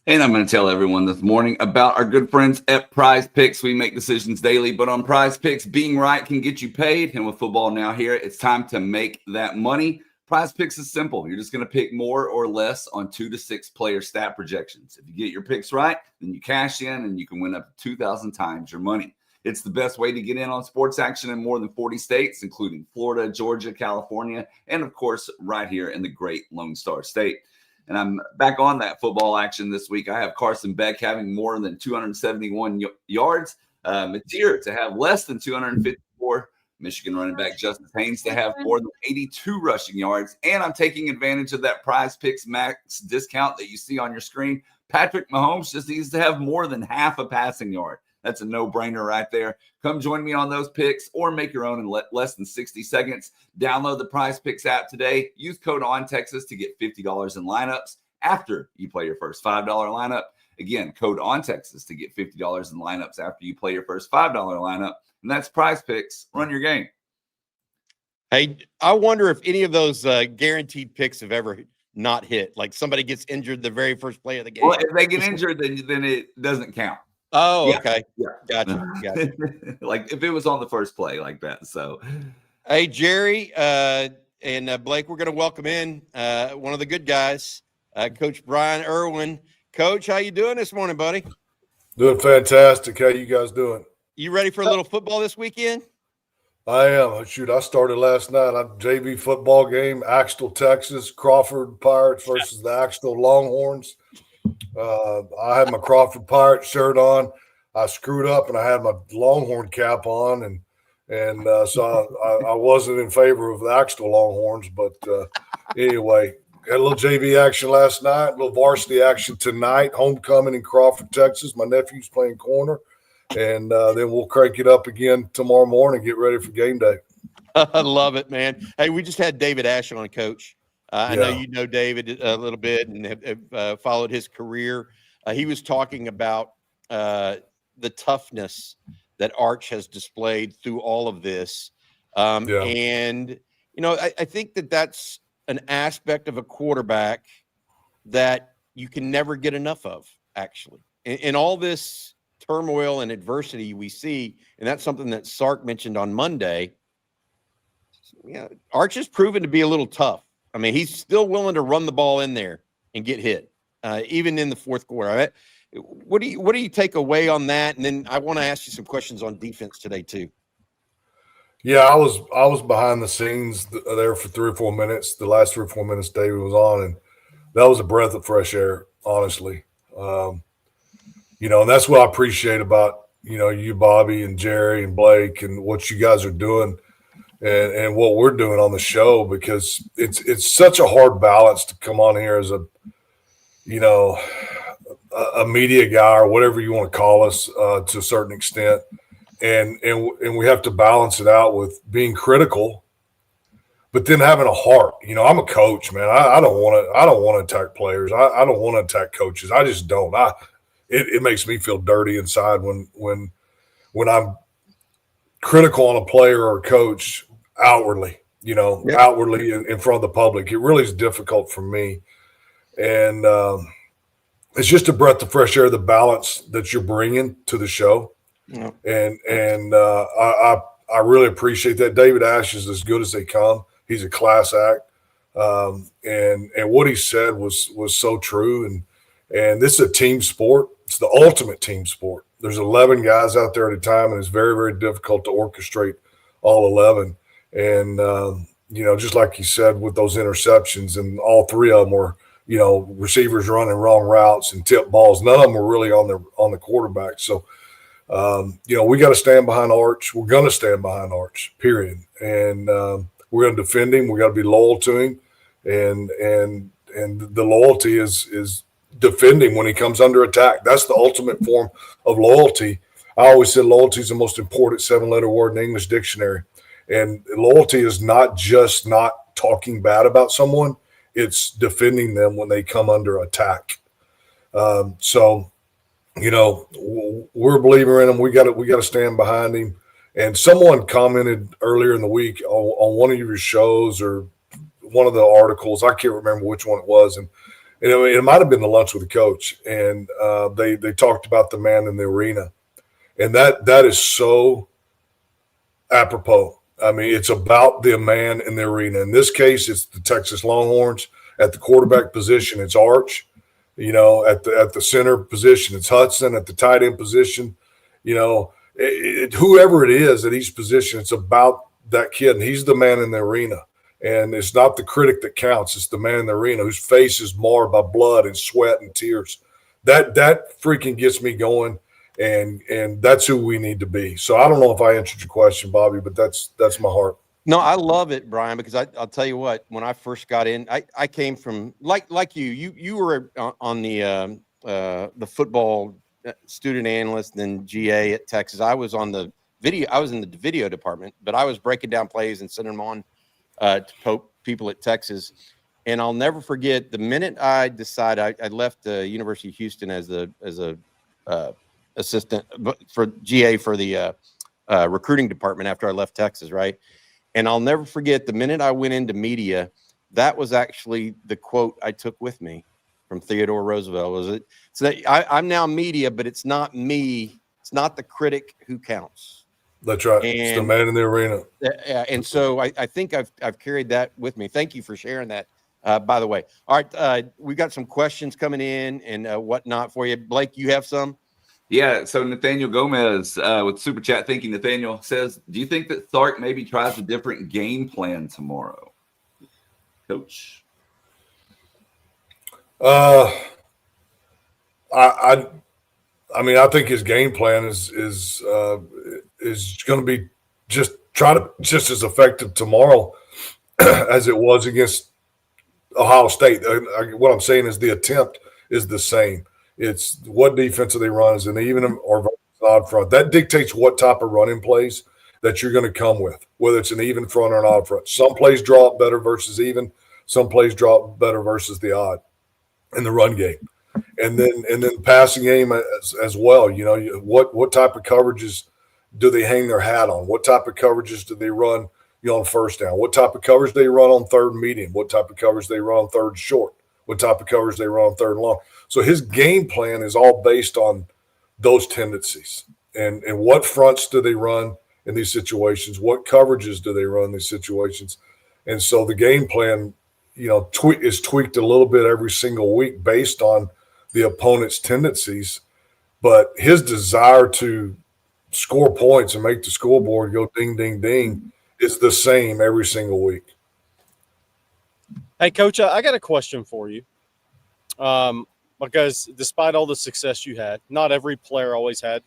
And I'm going to tell everyone this morning about our good friends at Prize Picks. We make decisions daily, but on Prize Picks, being right can get you paid. And with football now here, it's time to make that money. Prize Picks is simple. You're just going to pick more or less on 2 to 6 player stat projections. If you get your picks right, then you cash in and you can win up to 2,000 times your money. It's the best way to get in on sports action in more than 40 states, including Florida, Georgia, California, and of course, right here in the great Lone Star State. And I'm back on that football action this week. I have Carson Beck having more than 271 yards. Mateer to have less than 254. Michigan running back Justice Haynes to have more than 82 rushing yards. And I'm taking advantage of that Prize Picks Max discount that you see on your screen. Patrick Mahomes just needs to have more than half a passing yard. That's a no-brainer right there. Come join me on those picks or make your own in less than 60 seconds. Download the Prize Picks app today. Use code ONTEXAS to get $50 in lineups after you play your first $5 lineup. Again, code ONTEXAS to get $50 in lineups after you play your first $5 lineup. And that's Prize Picks. Run your game. Hey, I wonder if any of those guaranteed picks have ever not hit. Like somebody gets injured the very first play of the game. Well, if they get injured, then it doesn't count. Oh, yeah. Okay. Yeah. Gotcha. Like if it was on the first play like that. So, hey, Jerry and Blake, we're going to welcome in one of the good guys, Coach Brian Irwin. Coach, how you doing this morning, buddy? Doing fantastic. How you guys doing? You ready for a little football this weekend? I am. Shoot, I started last night. JV football game, Axtell, Texas, Crawford Pirates versus the Axtell Longhorns. I had my Crawford Pirate shirt on. I screwed up and I had my Longhorn cap on, and so I wasn't in favor of the Axtell Longhorns. But anyway, got a little JV action last night, a little varsity action tonight. Homecoming in Crawford, Texas. My nephew's playing corner, and then we'll crank it up again tomorrow morning and get ready for game day. I love it, man. Hey, we just had David Ash on, Coach. I know you know David a little bit and have followed his career. He was talking about the toughness that Arch has displayed through all of this. And, you know, I think that's an aspect of a quarterback that you can never get enough of, actually. In all this turmoil and adversity we see, and that's something that Sark mentioned on Monday, Arch has proven to be a little tough. I mean, he's still willing to run the ball in there and get hit, even in the fourth quarter. What do you take away on that? And then I want to ask you some questions on defense today too. Yeah, I was behind the scenes there for 3 or 4 minutes. The last 3 or 4 minutes David was on, and that was a breath of fresh air, honestly. And that's what I appreciate about you, Bobby, and Jerry, and Blake, and what you guys are doing, and what we're doing on the show, because it's such a hard balance to come on here as a media guy or whatever you want to call us to a certain extent. And we have to balance it out with being critical, but then having a heart. I'm a coach, man. I don't want to attack players. I don't want to attack coaches. I just don't. It makes me feel dirty inside when I'm critical on a player or a coach outwardly. Outwardly in front of the public. It really is difficult for me, and it's just a breath of fresh air. The balance that you're bringing to the show. Yeah. And I really appreciate that. David Ash is as good as they come. He's a class act, and what he said was so true. And this is a team sport. It's the ultimate team sport. There's 11 guys out there at a time, and it's very, very difficult to orchestrate all 11. And just like you said with those interceptions, and all 3 of them were receivers running wrong routes and tip balls. None of them were really on the quarterback. So. We got to stand behind Arch. We're going to stand behind Arch, period. And we're going to defend him. We got to be loyal to him. And the loyalty is defending when he comes under attack. That's the ultimate form of loyalty. I always said loyalty is the most important 7-letter word in the English dictionary. And loyalty is not just not talking bad about someone. It's defending them when they come under attack. We're a believer in him. We got to stand behind him. And someone commented earlier in the week on one of your shows or one of the articles. I can't remember which one it was, and it might have been the lunch with the coach. And they talked about the man in the arena, and that is so apropos. I mean, it's about the man in the arena. In this case, it's the Texas Longhorns. At the quarterback position, it's Arch. At the center position, it's Hudson. At the tight end position, whoever it is at each position, it's about that kid, and he's the man in the arena. And it's not the critic that counts; it's the man in the arena whose face is marred by blood and sweat and tears. That freaking gets me going, and that's who we need to be. So I don't know if I answered your question, Bobby, but that's my heart. No, I love it, Brian, because I'll tell you what, when I first got in, I came from like you were on the football student analyst, then GA at Texas. I was in the video department, but I was breaking down plays and sending them on to people at Texas. And I'll never forget the minute I decided I left the University of Houston as a assistant for GA for the recruiting department after I left Texas, right? And I'll never forget the minute I went into media, that was actually the quote I took with me from Theodore Roosevelt. Was it? So I'm now media, but it's not me. It's not the critic who counts. That's right. It's the man in the arena. And so I think I've carried that with me. Thank you for sharing that, by the way. All right. We got some questions coming in and whatnot for you. Blake, you have some? Yeah, so Nathaniel Gomez with Super Chat Thinking Nathaniel says, do you think that Sark maybe tries a different game plan tomorrow? Coach? I mean, I think his game plan is going to be just as effective tomorrow as it was against Ohio State. What I'm saying is the attempt is the same. It's what defense do they run, is an even or odd front. That dictates what type of running plays that you're going to come with, whether it's an even front or an odd front. Some plays draw up better versus even. Some plays draw up better versus the odd in the run game. And then passing game as well. What type of coverages do they hang their hat on? What type of coverages do they run on first down? What type of coverage they run on third medium? What type of coverage they run on third short? What type of coverage they run on third and long? So his game plan is all based on those tendencies. And what fronts do they run in these situations? What coverages do they run in these situations? And so the game plan, is tweaked a little bit every single week based on the opponent's tendencies. But his desire to score points and make the scoreboard go ding, ding, ding is the same every single week. Hey, Coach, I got a question for you. Because despite all the success you had, not every player always had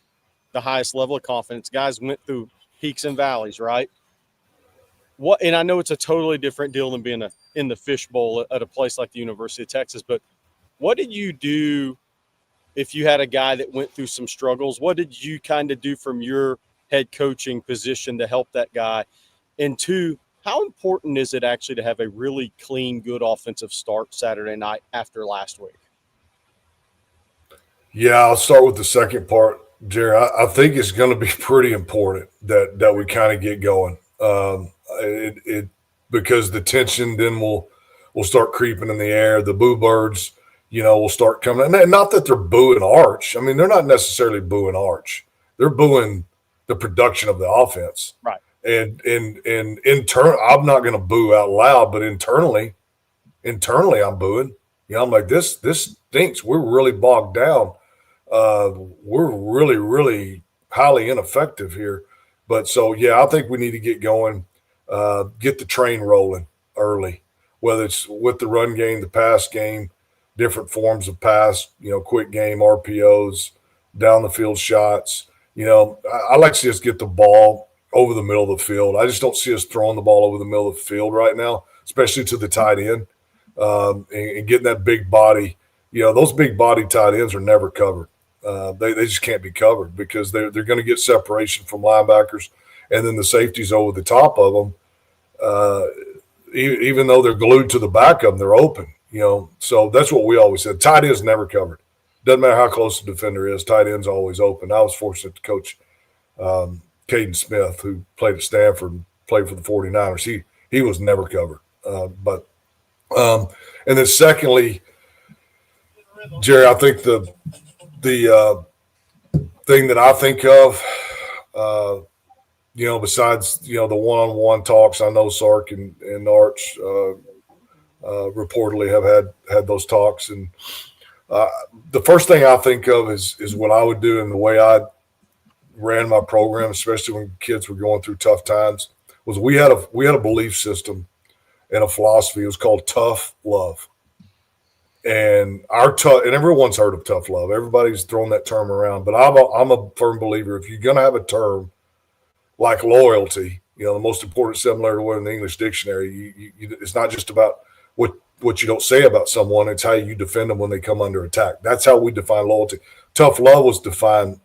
the highest level of confidence. Guys went through peaks and valleys, right? And I know it's a totally different deal than being in the fishbowl at a place like the University of Texas, but what did you do if you had a guy that went through some struggles? What did you kind of do from your head coaching position to help that guy? And two, how important is it actually to have a really clean, good offensive start Saturday night after last week? Yeah, I'll start with the second part, Jerry. I think it's going to be pretty important that we kind of get going. Because the tension then will start creeping in the air. The boo birds, will start coming. And not that they're booing Arch. I mean, they're not necessarily booing Arch. They're booing the production of the offense. Right. And internal, I'm not going to boo out loud, but internally, I'm booing. I'm like, this stinks. We're really bogged down. We're really, really highly ineffective here. But so, yeah, I think we need to get going, get the train rolling early, whether it's with the run game, the pass game, different forms of pass, quick game, RPOs, down the field shots. I like to see us get the ball over the middle of the field. I just don't see us throwing the ball over the middle of the field right now, especially to the tight end, and getting that big body. Those big body tight ends are never covered. They just can't be covered because they're going to get separation from linebackers, and then the safeties over the top of them. Even though they're glued to the back of them, they're open. So that's what we always said. Tight ends never covered. Doesn't matter how close the defender is. Tight end's always open. I was fortunate to coach Caden Smith, who played at Stanford and played for the 49ers. He was never covered. And then secondly, Jerry, I think the thing that I think of, besides, the one-on-one talks, I know Sark and Arch reportedly have had those talks. And the first thing I think of is what I would do and the way I ran my program, especially when kids were going through tough times, was we had a belief system and a philosophy. It was called tough love. And and everyone's heard of tough love. Everybody's thrown that term around, but I'm a firm believer. If you're going to have a term like loyalty, the most important 7-letter word in the English dictionary, it's not just about what you don't say about someone. It's how you defend them when they come under attack. That's how we define loyalty. Tough love was defined.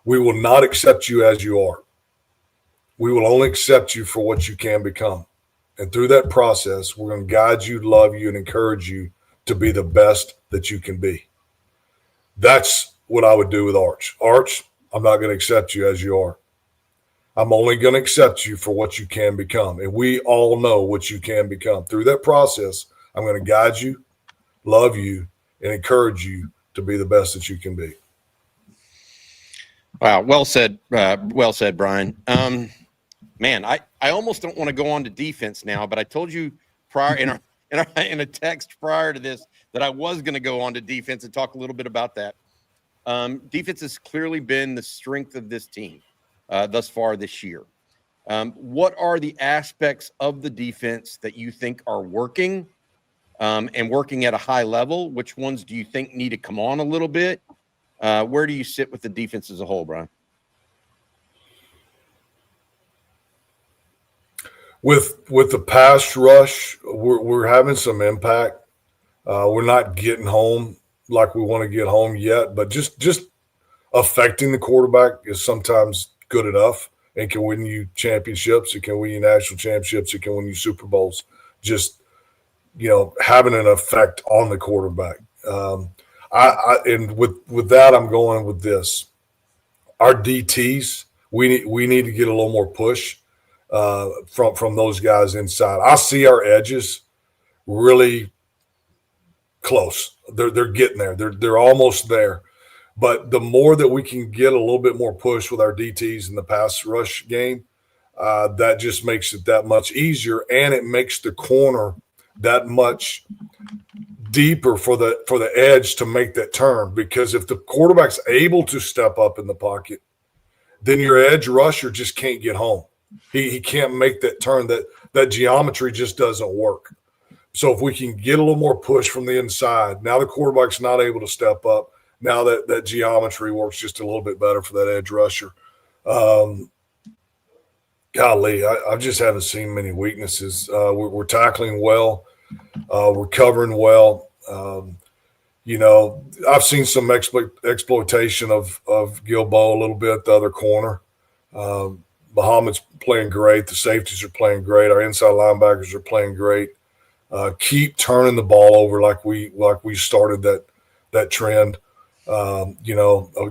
We will not accept you as you are. We will only accept you for what you can become. And through that process, we're going to guide you, love you, and encourage you to be the best that you can be. That's what I would do with Arch. Arch, I'm not going to accept you as you are. I'm only going to accept you for what you can become. And we all know what you can become. Through that process, I'm going to guide you, love you, and encourage you to be the best that you can be. Wow. Well said, Brian. Man, I almost don't want to go on to defense now, but I told you prior in a text prior to this that I was going to go on to defense and talk a little bit about that. Defense has clearly been the strength of this team thus far this year. What are the aspects of the defense that you think are working and working at a high level? Which ones do you think need to come on a little bit? Where do you sit with the defense as a whole, Brian? With the pass rush, we're having some impact. We're not getting home like we want to get home yet, but just affecting the quarterback is sometimes good enough and can win you championships. It can win you national championships. It can win you Super Bowls. Just, having an effect on the quarterback. And with that, I'm going with this. Our DTs, we need to get a little more push. from those guys inside. I see our edges really close. They're getting there. They're almost there. But the more that we can get a little bit more push with our DTs in the pass rush game, that just makes it that much easier, and it makes the corner that much deeper for the edge to make that turn. Because if the quarterback's able to step up in the pocket, then your edge rusher just can't get home. He can't make that turn. That geometry just doesn't work. So if we can get a little more push from the inside, now the quarterback's not able to step up. Now that geometry works just a little bit better for that edge rusher. Golly, I just haven't seen many weaknesses. We're tackling well. We're covering well. I've seen some exploitation of Gilbo a little bit, the other corner. Muhammad's playing great. The safeties are playing great. Our inside linebackers are playing great. Keep turning the ball over like we started that trend. A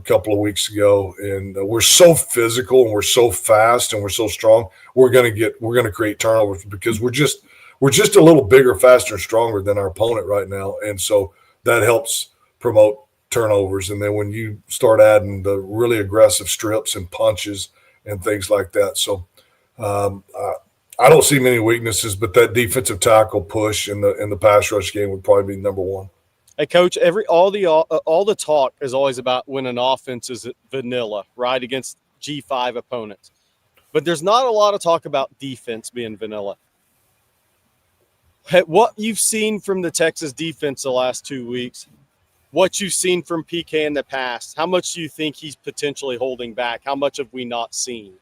couple of weeks ago, and we're so physical and we're so fast and we're so strong. We're gonna create turnovers because we're just a little bigger, faster, and stronger than our opponent right now, and so that helps promote turnovers. And then when you start adding the really aggressive strips and punches and things like that, so I don't see many weaknesses, but that defensive tackle push in the pass rush game would probably be number one. Hey, Coach, all the talk is always about when an offense is vanilla, right, against G5 opponents. But there's not a lot of talk about defense being vanilla. What you've seen from the Texas defense the last 2 weeks, what you've seen from PK in the past, how much do you think he's potentially holding back? How much have we not seen?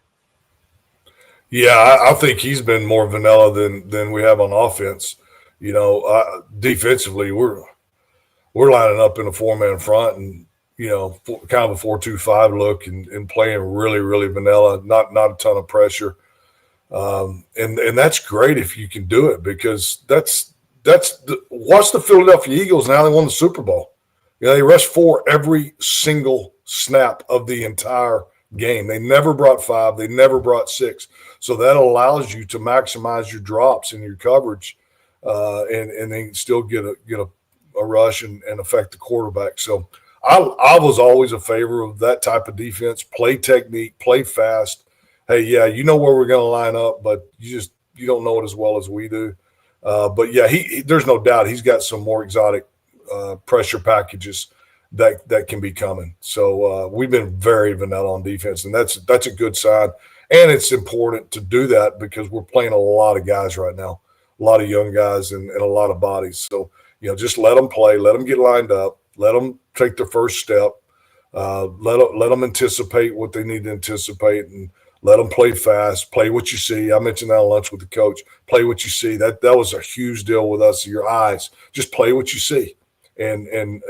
Yeah, I think he's been more vanilla than we have on offense. Defensively, we're lining up in a four-man front and, kind of a 4-2-5 look and playing really, really vanilla, not a ton of pressure. And that's great if you can do it, because watch the Philadelphia Eagles. Now they won the Super Bowl. They rushed 4 every single snap of the entire game. They never brought 5. They never brought 6. So that allows you to maximize your drops and your coverage, and then still get a rush and affect the quarterback. So I was always a favor of that type of defense. Play technique, play fast. Hey, yeah, you know where we're going to line up, but you don't know it as well as we do. But yeah, there's no doubt he's got some more exotic pressure packages that can be coming. So we've been very vanilla on defense, and that's a good sign. And it's important to do that because we're playing a lot of guys right now, a lot of young guys and a lot of bodies. So, just let them play, let them get lined up, let them take their first step, let them anticipate what they need to anticipate, and let them play fast, play what you see. I mentioned that on lunch with the coach. Play what you see. That was a huge deal with us, your eyes. Just play what you see and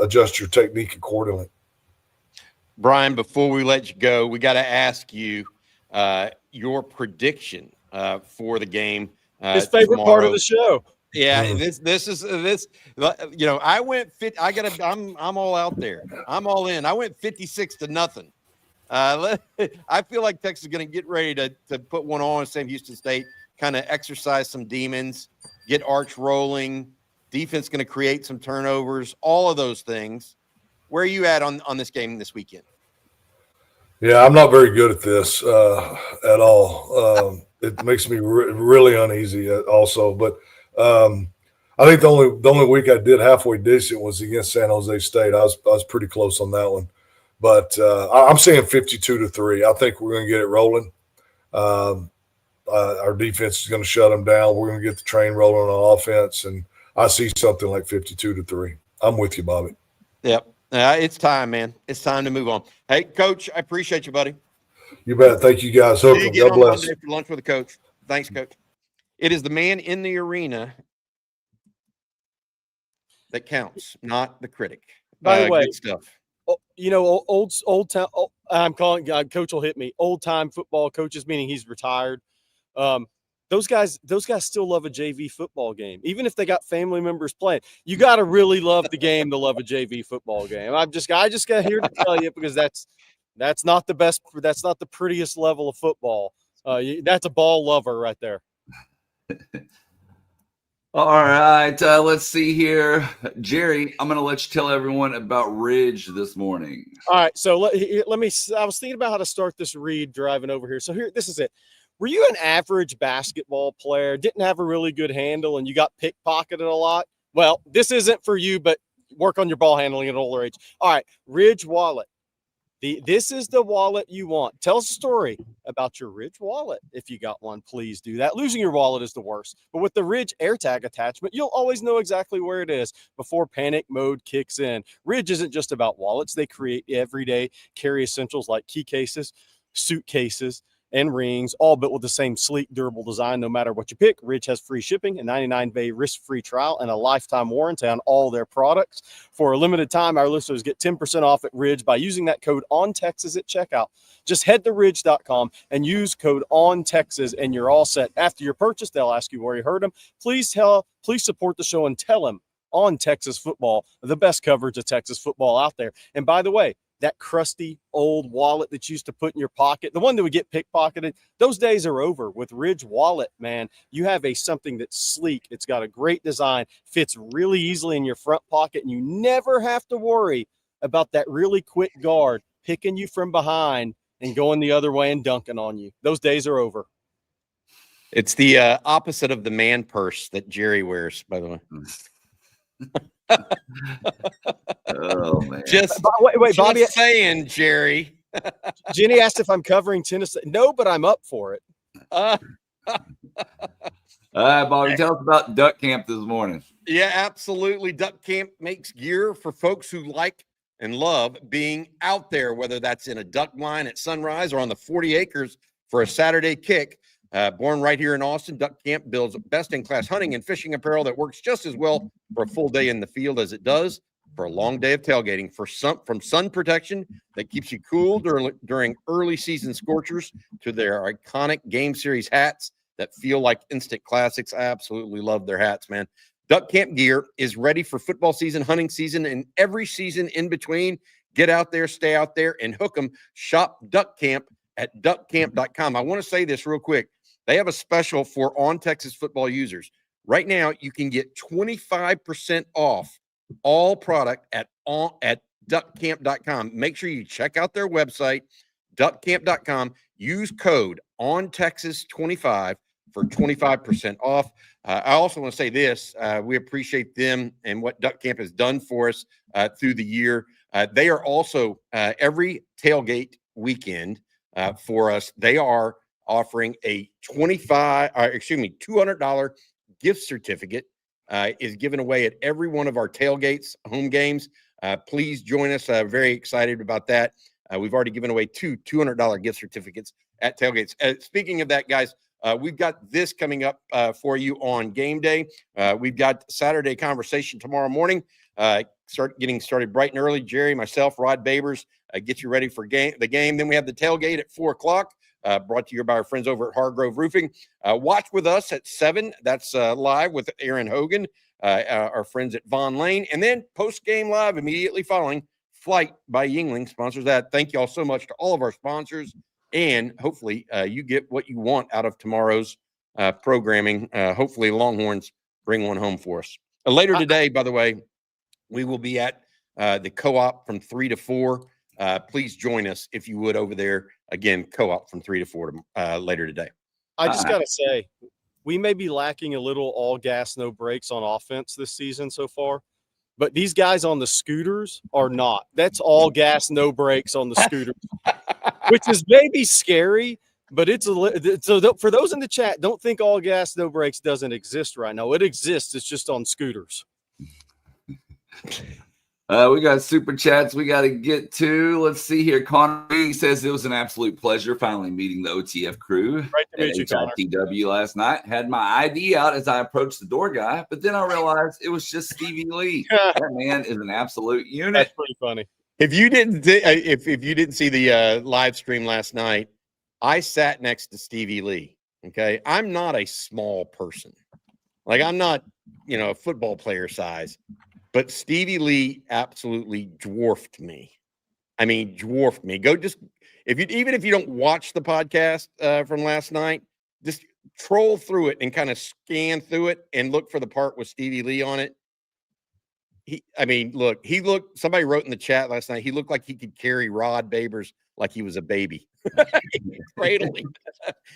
adjust your technique accordingly. Brian, before we let you go, we got to ask you your prediction for the game. His favorite tomorrow. Part of the show. Yeah, this is. I went I'm all out there. I'm all in. I went 56-0. I feel like Texas is going to get ready to put one on Sam Houston State, kind of exercise some demons, get Arch rolling. Defense going to create some turnovers, all of those things. Where are you at on this game this weekend? Yeah, I'm not very good at this at all. It makes me really uneasy also. But I think the only week I did halfway decent was against San Jose State. I was pretty close on that one. But I'm saying 52-3. I think we're going to get it rolling. Our defense is going to shut them down. We're going to get the train rolling on offense, and I see something like 52-3. I'm with you, Bobby. Yep. It's time, man. It's time to move on. Hey, Coach, I appreciate you, buddy. You bet. Thank you, guys. Hook 'em. God bless. Monday for lunch with the coach. Thanks, Coach. It is the man in the arena that counts, not the critic. By the way, good stuff. Old time. I'm calling. Coach will hit me. Old time football coaches, meaning he's retired. Those guys still love a JV football game, even if they got family members playing. You got to really love the game to love a JV football game. I just got here to tell you, because that's not the best. That's not the prettiest level of football. That's a ball lover right there. All right, let's see here. Jerry, I'm going to let you tell everyone about Ridge this morning. All right, so let me. I was thinking about how to start this read driving over here. So this is it. Were you an average basketball player, didn't have a really good handle, and you got pickpocketed a lot? Well, this isn't for you, but work on your ball handling at an older age. All right, Ridge wallet. This is the wallet you want. Tell us a story about your Ridge wallet. If you got one, please do that. Losing your wallet is the worst. But with the Ridge AirTag attachment, you'll always know exactly where it is before panic mode kicks in. Ridge isn't just about wallets. They create everyday carry essentials like key cases, suitcases, and rings, all built with the same sleek, durable design. No matter what you pick, Ridge has free shipping, a 99-day risk-free trial, and a lifetime warranty on all their products. For a limited time, our listeners get 10% off at Ridge by using that code ONTEXAS at checkout. Just head to ridge.com and use code ONTEXAS, and you're all set. After your purchase, they'll ask you where you heard them. Please support the show and tell them on Texas football, the best coverage of Texas football out there. And by the way, that crusty old wallet that you used to put in your pocket, the one that would get pickpocketed, those days are over. With Ridge Wallet, man, you have something that's sleek. It's got a great design, fits really easily in your front pocket, and you never have to worry about that really quick guard picking you from behind and going the other way and dunking on you. Those days are over. It's the opposite of the man purse that Jerry wears, by the way. Oh, man. Wait, Bobby. Saying, Jerry. Jenny asked if I'm covering Tennessee. No, but I'm up for it. All right, Bobby, tell us about Duck Camp this morning. Yeah, absolutely. Duck Camp makes gear for folks who like and love being out there, whether that's in a duck line at sunrise or on the 40 acres for a Saturday kick. Born right here in Austin, Duck Camp builds best-in-class hunting and fishing apparel that works just as well for a full day in the field as it does for a long day of tailgating. From sun protection that keeps you cool during early season scorchers to their iconic game series hats that feel like instant classics. I absolutely love their hats, man. Duck Camp gear is ready for football season, hunting season, and every season in between. Get out there, stay out there, and hook them. Shop Duck Camp at duckcamp.com. I want to say this real quick. They have a special for On Texas football users. Right now, you can get 25% off all product at duckcamp.com. Make sure you check out their website, duckcamp.com. Use code ONTEXAS25 for 25% off. I also want to say this. We appreciate them and what Duck Camp has done for us through the year. They are also every tailgate weekend for us. They are offering a $200 gift certificate is given away at every one of our tailgates, home games. Please join us. Very excited about that. We've already given away two $200 gift certificates at tailgates. Speaking of that, guys, we've got this coming up for you on game day. We've got Saturday conversation tomorrow morning. Start getting started bright and early. Jerry, myself, Rod Babers, get you ready for the game. Then we have the tailgate at 4:00. Brought to you by our friends over at Hargrove Roofing. Watch with us at 7. That's live with Aaron Hogan, our friends at Von Lane. And then post-game live immediately following, Flight by Yingling sponsors that. Thank you all so much to all of our sponsors. And hopefully you get what you want out of tomorrow's programming. Hopefully Longhorns bring one home for us. Later today, by the way, we will be at the Co-op from 3 to 4. Please join us if you would over there. Again, Co-op from 3 to 4 later today. I just got to say, we may be lacking a little all gas, no brakes on offense this season so far, but these guys on the scooters are not. That's all gas, no brakes on the scooters, which is maybe scary, but so for those in the chat, don't think all gas, no brakes doesn't exist right now. It exists. It's just on scooters. We got super chats we got to get to. Let's see here. Connor says it was an absolute pleasure finally meeting the OTF crew at HITW last night. Had my ID out as I approached the door guy, but then I realized it was just Stevie Lee. That man is an absolute unit. That's pretty funny. If you didn't see the live stream last night, I sat next to Stevie Lee. Okay, I'm not a small person. Like I'm not, a football player size. But Stevie Lee absolutely dwarfed me. I mean, dwarfed me. Even if you don't watch the podcast from last night, just troll through it and kind of scan through it and look for the part with Stevie Lee on it. Somebody wrote in the chat last night, he looked like he could carry Rod Babers like he was a baby. Cradling.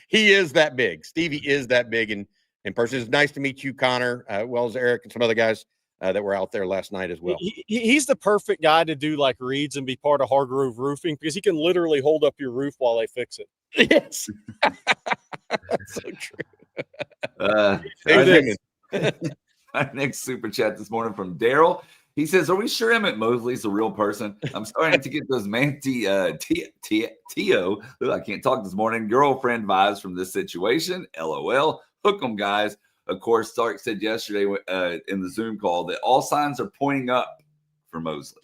He is that big. Stevie is that big in person. It's nice to meet you, Connor, well as Eric and some other guys that were out there last night as well. He's the perfect guy to do like reads and be part of Hargrove Roofing because he can literally hold up your roof while they fix it. Yes. That's so true. Our next super chat this morning from Daryl. He says, "Are we sure Emmett Mosley's a real person? I'm starting to get those Manti Tio, who I can't talk this morning, girlfriend vibes from this situation. LOL. Hook 'em, guys." Of course, Stark said yesterday in the Zoom call that all signs are pointing up for Mosley.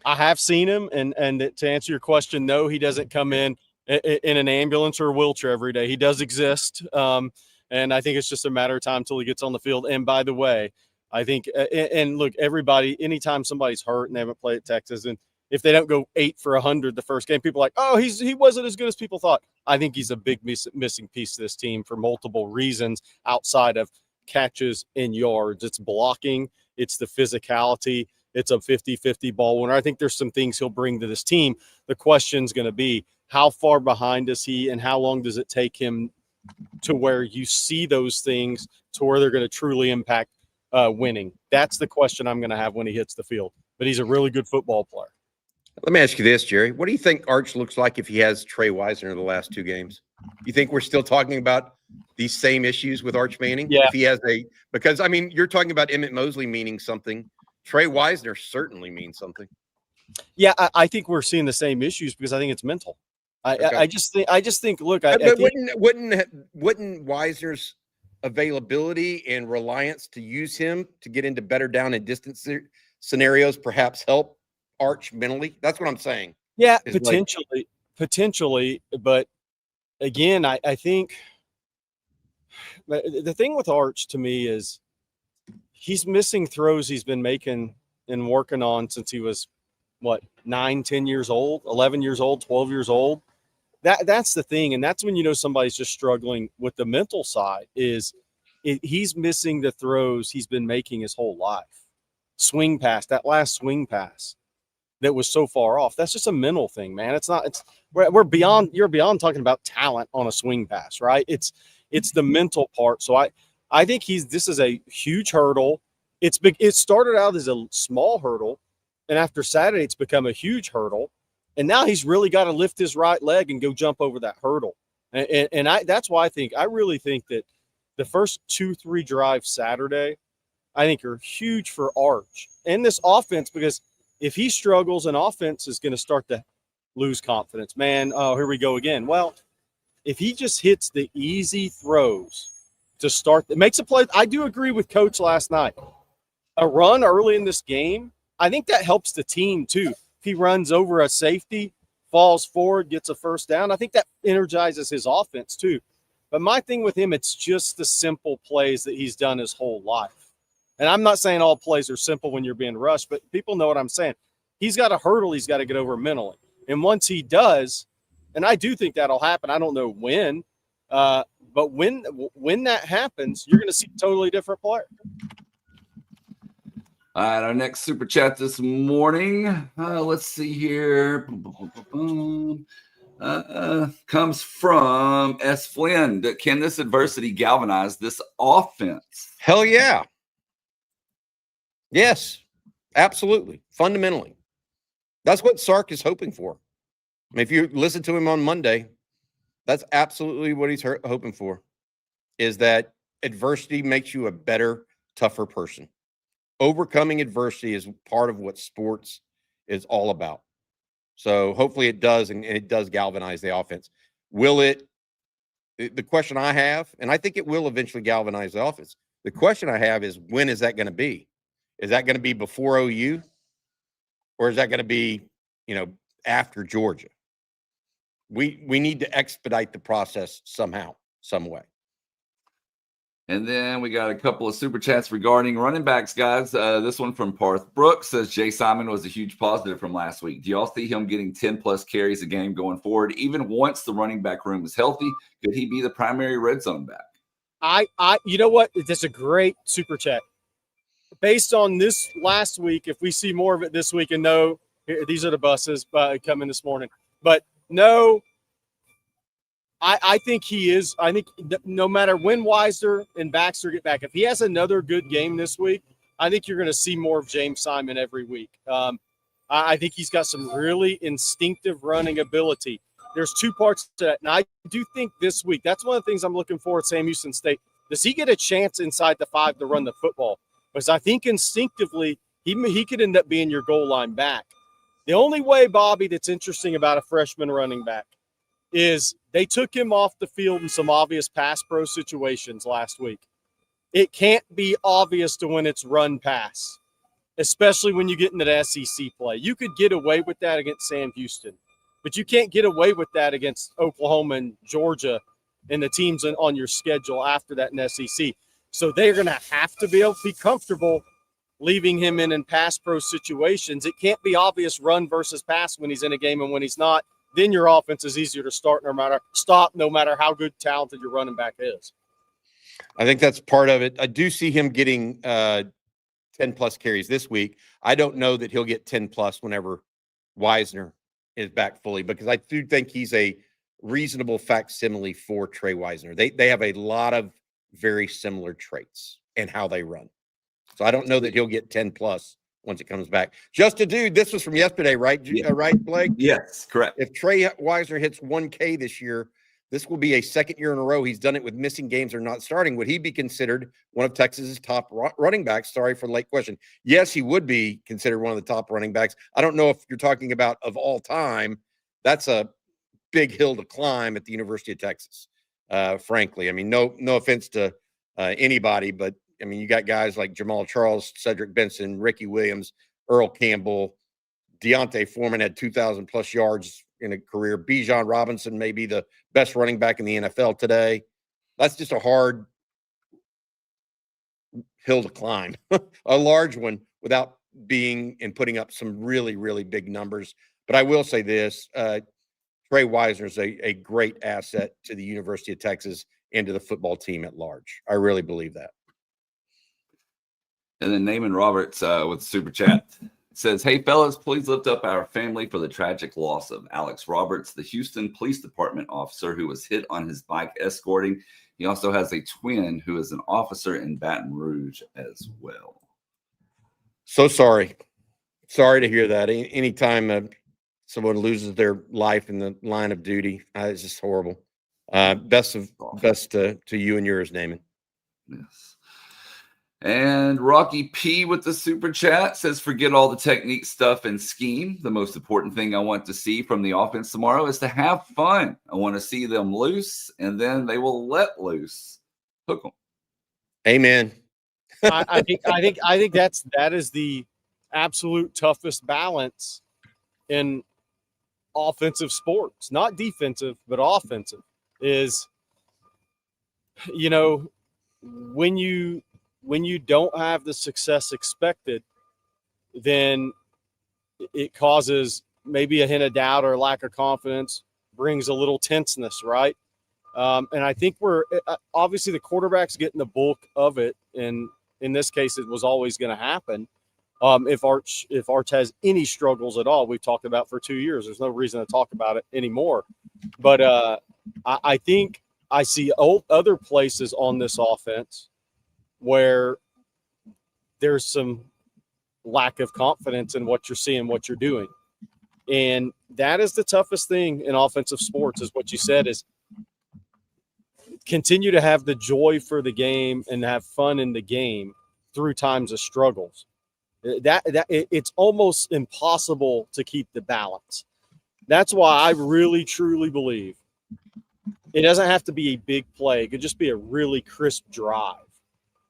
I have seen him, and to answer your question, no, he doesn't come in an ambulance or a wheelchair every day. He does exist, and I think it's just a matter of time till he gets on the field. And by the way, I think, and look, everybody, anytime somebody's hurt and they haven't played at Texas, and if they don't go 8 for 100 the first game, people are like, oh, he wasn't as good as people thought. I think he's a big missing piece of this team for multiple reasons outside of catches and yards. It's blocking. It's the physicality. It's a 50-50 ball winner. I think there's some things he'll bring to this team. The question's going to be, how far behind is he and how long does it take him to where you see those things to where they're going to truly impact winning? That's the question I'm going to have when he hits the field. But he's a really good football player. Let me ask you this, Jerry. What do you think Arch looks like if he has Trey Wisner the last 2 games? You think we're still talking about these same issues with Arch Manning? Yeah. If he has because, I mean, you're talking about Emmett Mosley meaning something. Trey Wisner certainly means something. Yeah, I think we're seeing the same issues because I think it's mental. I just think. Look, wouldn't Wisner's availability and reliance to use him to get into better down and distance scenarios perhaps help Arch mentally? That's what I'm saying. Yeah, potentially. But again, I think the thing with Arch to me is he's missing throws he's been making and working on since he was 9, 10 years old, 11 years old, 12 years old. That's the thing. And that's when you know somebody's just struggling with the mental side he's missing the throws he's been making his whole life. That last swing pass that was so far off. That's just a mental thing, man. You're beyond talking about talent on a swing pass, right? It's the mental part. So I think this is a huge hurdle. It's big. It started out as a small hurdle, and after Saturday, it's become a huge hurdle. And now he's really got to lift his right leg and go jump over that hurdle. And that's why I really think that the first 2-3 drives Saturday, I think are huge for Arch and this offense, because if he struggles, an offense is going to start to lose confidence. Man, oh, here we go again. Well, if he just hits the easy throws to start, it makes a play. I do agree with Coach last night. A run early in this game, I think that helps the team too. If he runs over a safety, falls forward, gets a first down, I think that energizes his offense too. But my thing with him, it's just the simple plays that he's done his whole life. And I'm not saying all plays are simple when you're being rushed, but people know what I'm saying. He's got a hurdle he's got to get over mentally. And once he does, and I do think that'll happen, I don't know when, but when that happens, you're going to see a totally different player. All right, our next super chat this morning. Let's see here. Comes from S. Flynn. Can this adversity galvanize this offense? Hell yeah. Yes, absolutely. Fundamentally. That's what Sark is hoping for. I mean, if you listen to him on Monday, that's absolutely what he's hoping for, is that adversity makes you a better, tougher person. Overcoming adversity is part of what sports is all about. So hopefully it does, and it does galvanize the offense. Will it? The question I have, and I think it will eventually galvanize the offense. The question I have is, when is that going to be? Is that going to be before OU? Or is that going to be, after Georgia? We need to expedite the process somehow, some way. And then we got a couple of super chats regarding running backs, guys. This one from Parth Brooks says Jay Simon was a huge positive from last week. Do y'all see him getting 10-plus carries a game going forward? Even once the running back room is healthy, could he be the primary red zone back? You know what? That's a great super chat. Based on this last week, if we see more of it this week, and no, these are the buses coming this morning, but no, I think he is. I think no matter when Wisner and Baxter get back, if he has another good game this week, I think you're going to see more of James Simon every week. I think he's got some really instinctive running ability. There's two parts to that, and I do think this week, that's one of the things I'm looking for at Sam Houston State. Does he get a chance inside the 5 to run the football? Because I think instinctively he could end up being your goal line back. The only way, Bobby, that's interesting about a freshman running back is they took him off the field in some obvious pass pro situations last week. It can't be obvious to when it's run pass, especially when you get into the SEC play. You could get away with that against Sam Houston, but you can't get away with that against Oklahoma and Georgia and the teams on your schedule after that in SEC. So they're going to have to be able to be comfortable leaving him in pass pro situations. It can't be obvious run versus pass when he's in a game and when he's not. Then your offense is easier to start no matter how good, talented your running back is. I think that's part of it. I do see him getting 10-plus carries this week. I don't know that he'll get 10-plus whenever Wisner is back fully, because I do think he's a reasonable facsimile for Trey Wisner. They have a lot of very similar traits in how they run. So I don't know that he'll get 10-plus once it comes back. Just a dude, this was from yesterday, right? Yeah. Right, Blake? Yes, correct. If Trey Wisner hits 1K this year, this will be a second year in a row he's done it with missing games or not starting. Would he be considered one of Texas's top running backs? Sorry for the late question. Yes, he would be considered one of the top running backs. I don't know if you're talking about of all time. That's a big hill to climb at the University of Texas, frankly. I mean, no offense to anybody, but I mean, you got guys like Jamal Charles, Cedric Benson, Ricky Williams, Earl Campbell, Deontay Foreman had 2,000-plus yards in a career. Bijan Robinson may be the best running back in the NFL today. That's just a hard hill to climb, a large one without being and putting up some really, really big numbers. But I will say this, Trey Wisner is a great asset to the University of Texas and to the football team at large. I really believe that. And then Naaman Roberts with super chat says, "Hey fellas, please lift up our family for the tragic loss of Alex Roberts, the Houston Police Department officer who was hit on his bike escorting. He also has a twin who is an officer in Baton Rouge as well." So sorry. Sorry to hear that. Anytime someone loses their life in the line of duty, it's just horrible. Best to you and yours, Naaman. Yes. And Rocky P with the super chat says, "Forget all the technique stuff and scheme. The most important thing I want to see from the offense tomorrow is to have fun. I want to see them loose, and then they will let loose. Hook them." Amen. I think that is the absolute toughest balance in offensive sports, not defensive, but offensive. Is, when you don't have the success expected, then it causes maybe a hint of doubt or lack of confidence, brings a little tenseness, right? And I think we're obviously the quarterback's getting the bulk of it, and in this case, it was always going to happen. If Arch has any struggles at all, we've talked about for 2 years. There's no reason to talk about it anymore. But I think I see other places on this offense where there's some lack of confidence in what you're seeing, what you're doing. And that is the toughest thing in offensive sports, is what you said, is continue to have the joy for the game and have fun in the game through times of struggles. It's almost impossible to keep the balance. That's why I really, truly believe it doesn't have to be a big play. It could just be a really crisp drive.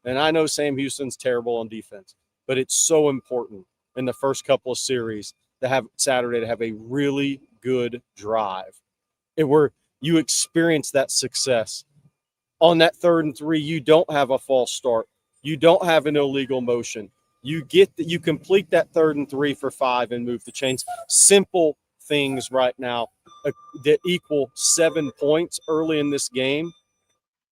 And I know Sam Houston's terrible on defense, but it's so important in the first couple of series to have a really good drive, and where you experience that success on that 3rd and 3, you don't have a false start. You don't have an illegal motion. You complete that 3rd and 3 for 5 and move the chains. Simple things right now that equal 7 points early in this game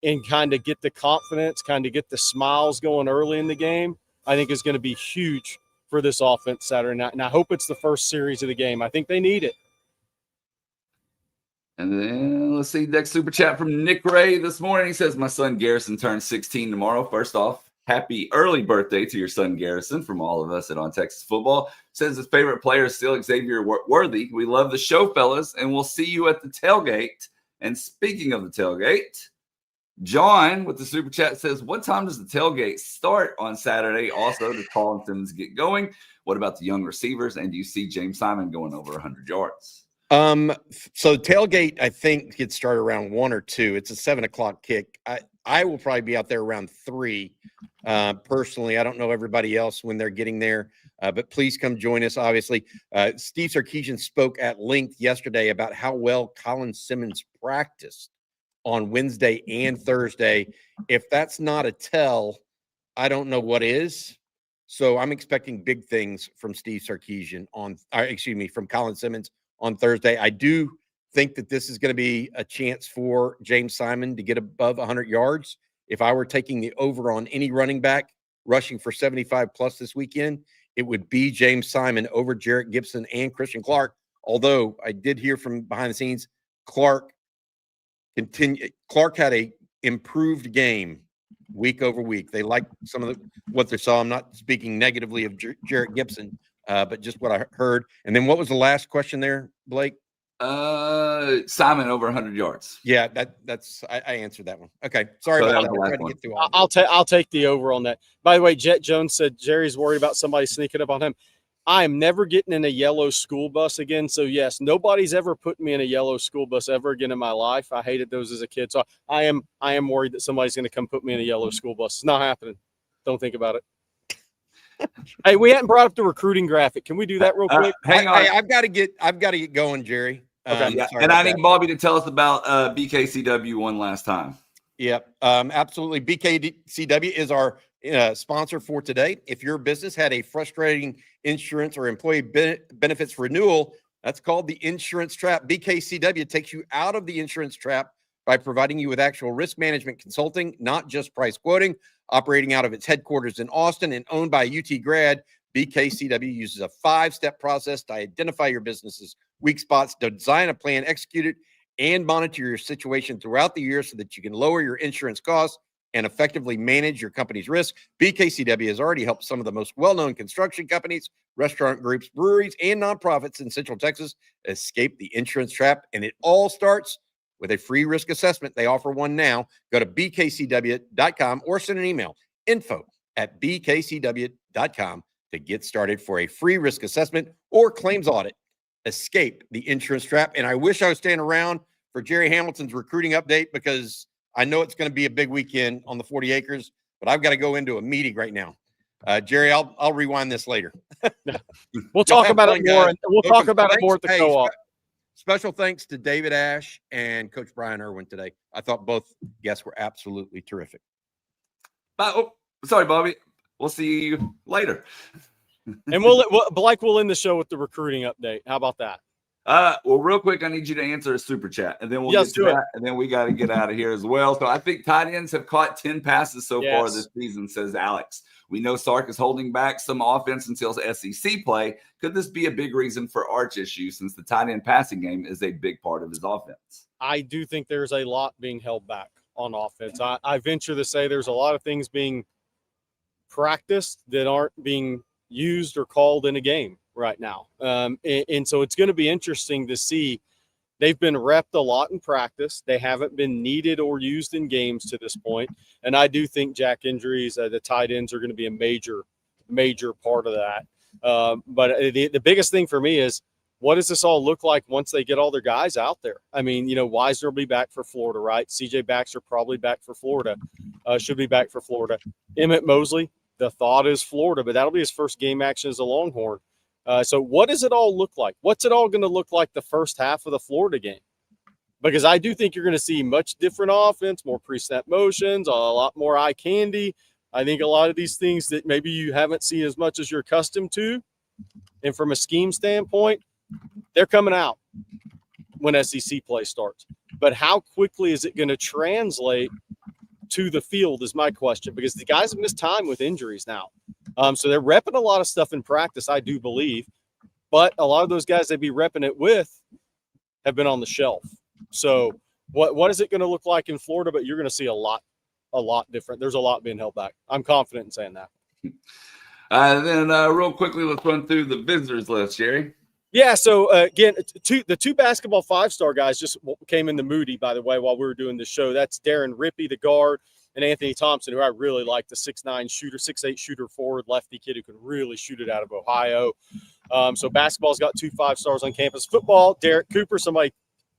and kind of get the confidence, kind of get the smiles going early in the game, I think is going to be huge for this offense Saturday night. And I hope it's the first series of the game. I think they need it. And then let's see, next super chat from Nick Ray this morning. He says, my son Garrison turns 16 tomorrow. First off, happy early birthday to your son Garrison from all of us at On Texas Football. Says his favorite player is still Xavier Worthy. We love the show, fellas, and we'll see you at the tailgate. And speaking of the tailgate, John with the super chat says, what time does the tailgate start on Saturday? Also, does Colin Simmons get going? What about the young receivers? And do you see James Simon going over 100 yards? So tailgate, I think, gets started around 1 or 2. It's a 7:00 kick. I will probably be out there around 3. Personally, I don't know everybody else when they're getting there, but please come join us. Obviously, Steve Sarkisian spoke at length yesterday about how well Colin Simmons practiced on Wednesday and Thursday. If that's not a tell, I don't know what is. So I'm expecting big things from Steve Sarkisian from Colin Simmons on Thursday. I do think that this is going to be a chance for James Simon to get above 100 yards. If I were taking the over on any running back rushing for 75 plus this weekend, it would be James Simon over Jarrett Gibson and Christian Clark. Although I did hear from behind the scenes, Clark had a improved game week over week. They liked some of what they saw. I'm not speaking negatively of Jarrett Gibson, but just what I heard. And then what was the last question there, Blake? Simon over 100 yards. Yeah, I answered that one. Okay, sorry about that. Trying to get through I'll take the over on that. By the way, Jet Jones said Jerry's worried about somebody sneaking up on him. I am never getting in a yellow school bus again. So yes, nobody's ever put me in a yellow school bus ever again in my life. I hated those as a kid. So I am worried that somebody's going to come put me in a yellow school bus. It's not happening. Don't think about it. Hey, we hadn't brought up the recruiting graphic. Can we do that real quick? Hang on. I've got to get going, Jerry. Okay. Yeah. And I need Bobby to tell us about BKCW one last time. Yep. Absolutely. BKCW is our sponsor for today. If your business had a frustrating insurance or employee benefits renewal, that's called the insurance trap. BKCW takes you out of the insurance trap by providing you with actual risk management consulting, not just price quoting. Operating out of its headquarters in Austin and owned by a UT grad, BKCW uses a 5-step process to identify your business's weak spots, design a plan, execute it, and monitor your situation throughout the year so that you can lower your insurance costs and effectively manage your company's risk. BKCW has already helped some of the most well-known construction companies, restaurant groups, breweries, and nonprofits in Central Texas escape the insurance trap, and it all starts with a free risk assessment. They offer one now. Go to bkcw.com or send an email, info@bkcw.com to get started for a free risk assessment or claims audit. Escape the insurance trap. And I wish I was staying around for Jerry Hamilton's recruiting update because I know it's going to be a big weekend on the 40 acres, but I've got to go into a meeting right now. Jerry, I'll rewind this later. We'll talk about it more. And we'll talk about it more at the co-op. Special thanks to David Ash and Coach Brian Irwin today. I thought both guests were absolutely terrific. Sorry, Bobby. We'll see you later. And Blake will end the show with the recruiting update. How about that? Well, real quick, I need you to answer a super chat, and then we'll get to that, and then we got to get out of here as well. So I think tight ends have caught 10 passes so far this season, says Alex. We know Sark is holding back some offense until SEC play. Could this be a big reason for Arch issue since the tight end passing game is a big part of his offense? I do think there's a lot being held back on offense. I venture to say there's a lot of things being practiced that aren't being used or called in a game right now. And so it's going to be interesting to see. They've been repped a lot in practice. They haven't been needed or used in games to this point. And I do think jack injuries, the tight ends are going to be a major, major part of that. But the biggest thing for me is, what does this all look like once they get all their guys out there? I mean, Weisner will be back for Florida, right? CJ Baxter probably back for Florida, should be back for Florida. Emmett Mosley, the thought is Florida, but that'll be his first game action as a Longhorn. So what does it all look like? What's it all going to look like the first half of the Florida game? because I do think you're going to see much different offense, more pre-snap motions, a lot more eye candy. I think a lot of these things that maybe you haven't seen as much as you're accustomed to, and from a scheme standpoint, they're coming out when SEC play starts. But how quickly is it going to translate to the field is my question, because the guys have missed time with injuries now. So they're repping a lot of stuff in practice, I do believe. But a lot of those guys they'd be repping it with have been on the shelf. So what is it going to look like in Florida? But you're going to see a lot different. There's a lot being held back. I'm confident in saying that. Then real quickly, let's run through the visitors list, Jerry. Yeah, so again, the two basketball five-star guys just came in the Moody, by the way, while we were doing the show. That's Darren Rippey, the guard, and Anthony Thompson, who I really like, the 6'9 shooter, 6'8 shooter forward, lefty kid who can really shoot it out of Ohio. So basketball's got 2 5-stars on campus. Football, Derek Cooper, somebody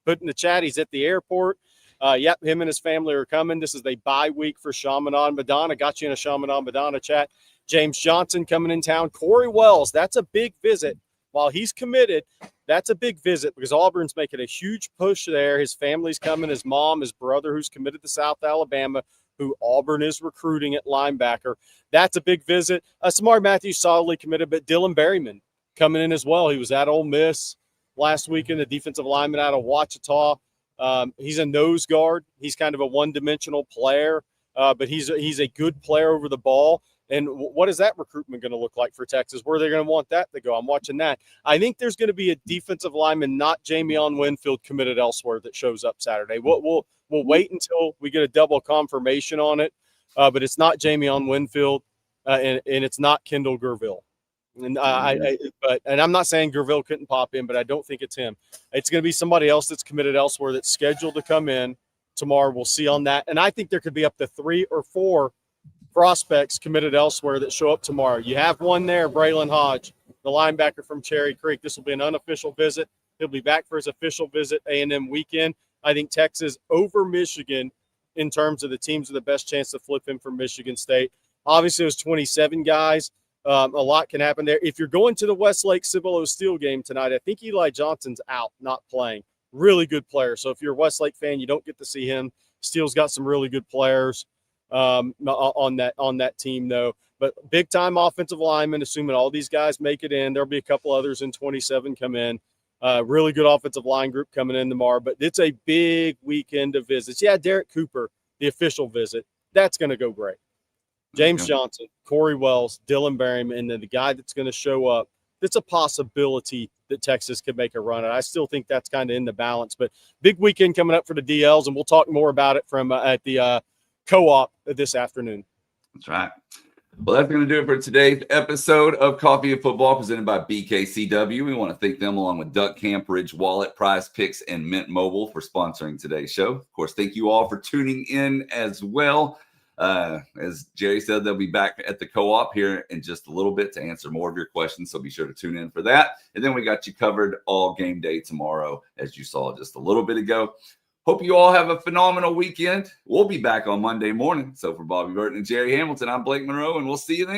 put in the chat, he's at the airport. Yep, him and his family are coming. This is the bye week for Chaminade Madonna. Got you in a Chaminade Madonna chat. James Johnson coming in town. Corey Wells, that's a big visit. While he's committed, that's a big visit because Auburn's making a huge push there. His family's coming, his mom, his brother, who's committed to South Alabama, who Auburn is recruiting at linebacker. That's a big visit. Samari Matthews solidly committed, but Dylan Berryman coming in as well. He was at Ole Miss last weekend, the defensive lineman out of Ouachita. He's a nose guard. He's kind of a one-dimensional player, but he's a good player over the ball. And what is that recruitment going to look like for Texas? Where are they going to want that to go? I'm watching that. I think there's going to be a defensive lineman, not Jamion Winfield, committed elsewhere that shows up Saturday. We'll wait until we get a double confirmation on it, but it's not Jamion Winfield, and it's not Kendall Gerville. And I'm not saying Gerville couldn't pop in, but I don't think it's him. It's going to be somebody else that's committed elsewhere that's scheduled to come in tomorrow. We'll see on that. And I think there could be up to 3 or 4 prospects committed elsewhere that show up tomorrow. You have one there, Braylon Hodge, the linebacker from Cherry Creek. This will be an unofficial visit. He'll be back for his official visit A&M weekend. I think Texas over Michigan in terms of the teams with the best chance to flip him from Michigan State. Obviously, it was 27 guys. A lot can happen there. If you're going to the Westlake Cibolo Steel game tonight, I think Eli Johnson's out, not playing. Really good player. So if you're a Westlake fan, you don't get to see him. Steele's got some really good players on that team, though. But big-time offensive linemen, assuming all these guys make it in. There'll be a couple others in 27 come in. Really good offensive line group coming in tomorrow. But it's a big weekend of visits. Yeah, Derek Cooper, the official visit. That's going to go great. James Johnson, Corey Wells, Dylan Berryman, and then the guy that's going to show up, that's a possibility that Texas could make a run at. I still think that's kind of in the balance. But big weekend coming up for the DLs, and we'll talk more about it from at the co-op this afternoon. That's right. Well, that's going to do it for today's episode of Coffee and Football presented by BKCW. We want to thank them along with Duck Camp, Ridge Wallet, Prize Picks, and Mint Mobile for sponsoring today's show. Of course, thank you all for tuning in as well. As Jerry said, they'll be back at the co-op here in just a little bit to answer more of your questions, so be sure to tune in for that. And then we got you covered all game day tomorrow, as you saw just a little bit ago. Hope you all have a phenomenal weekend. We'll be back on Monday morning. So for Bobby Burton and Jerry Hamilton, I'm Blake Monroe, and we'll see you then.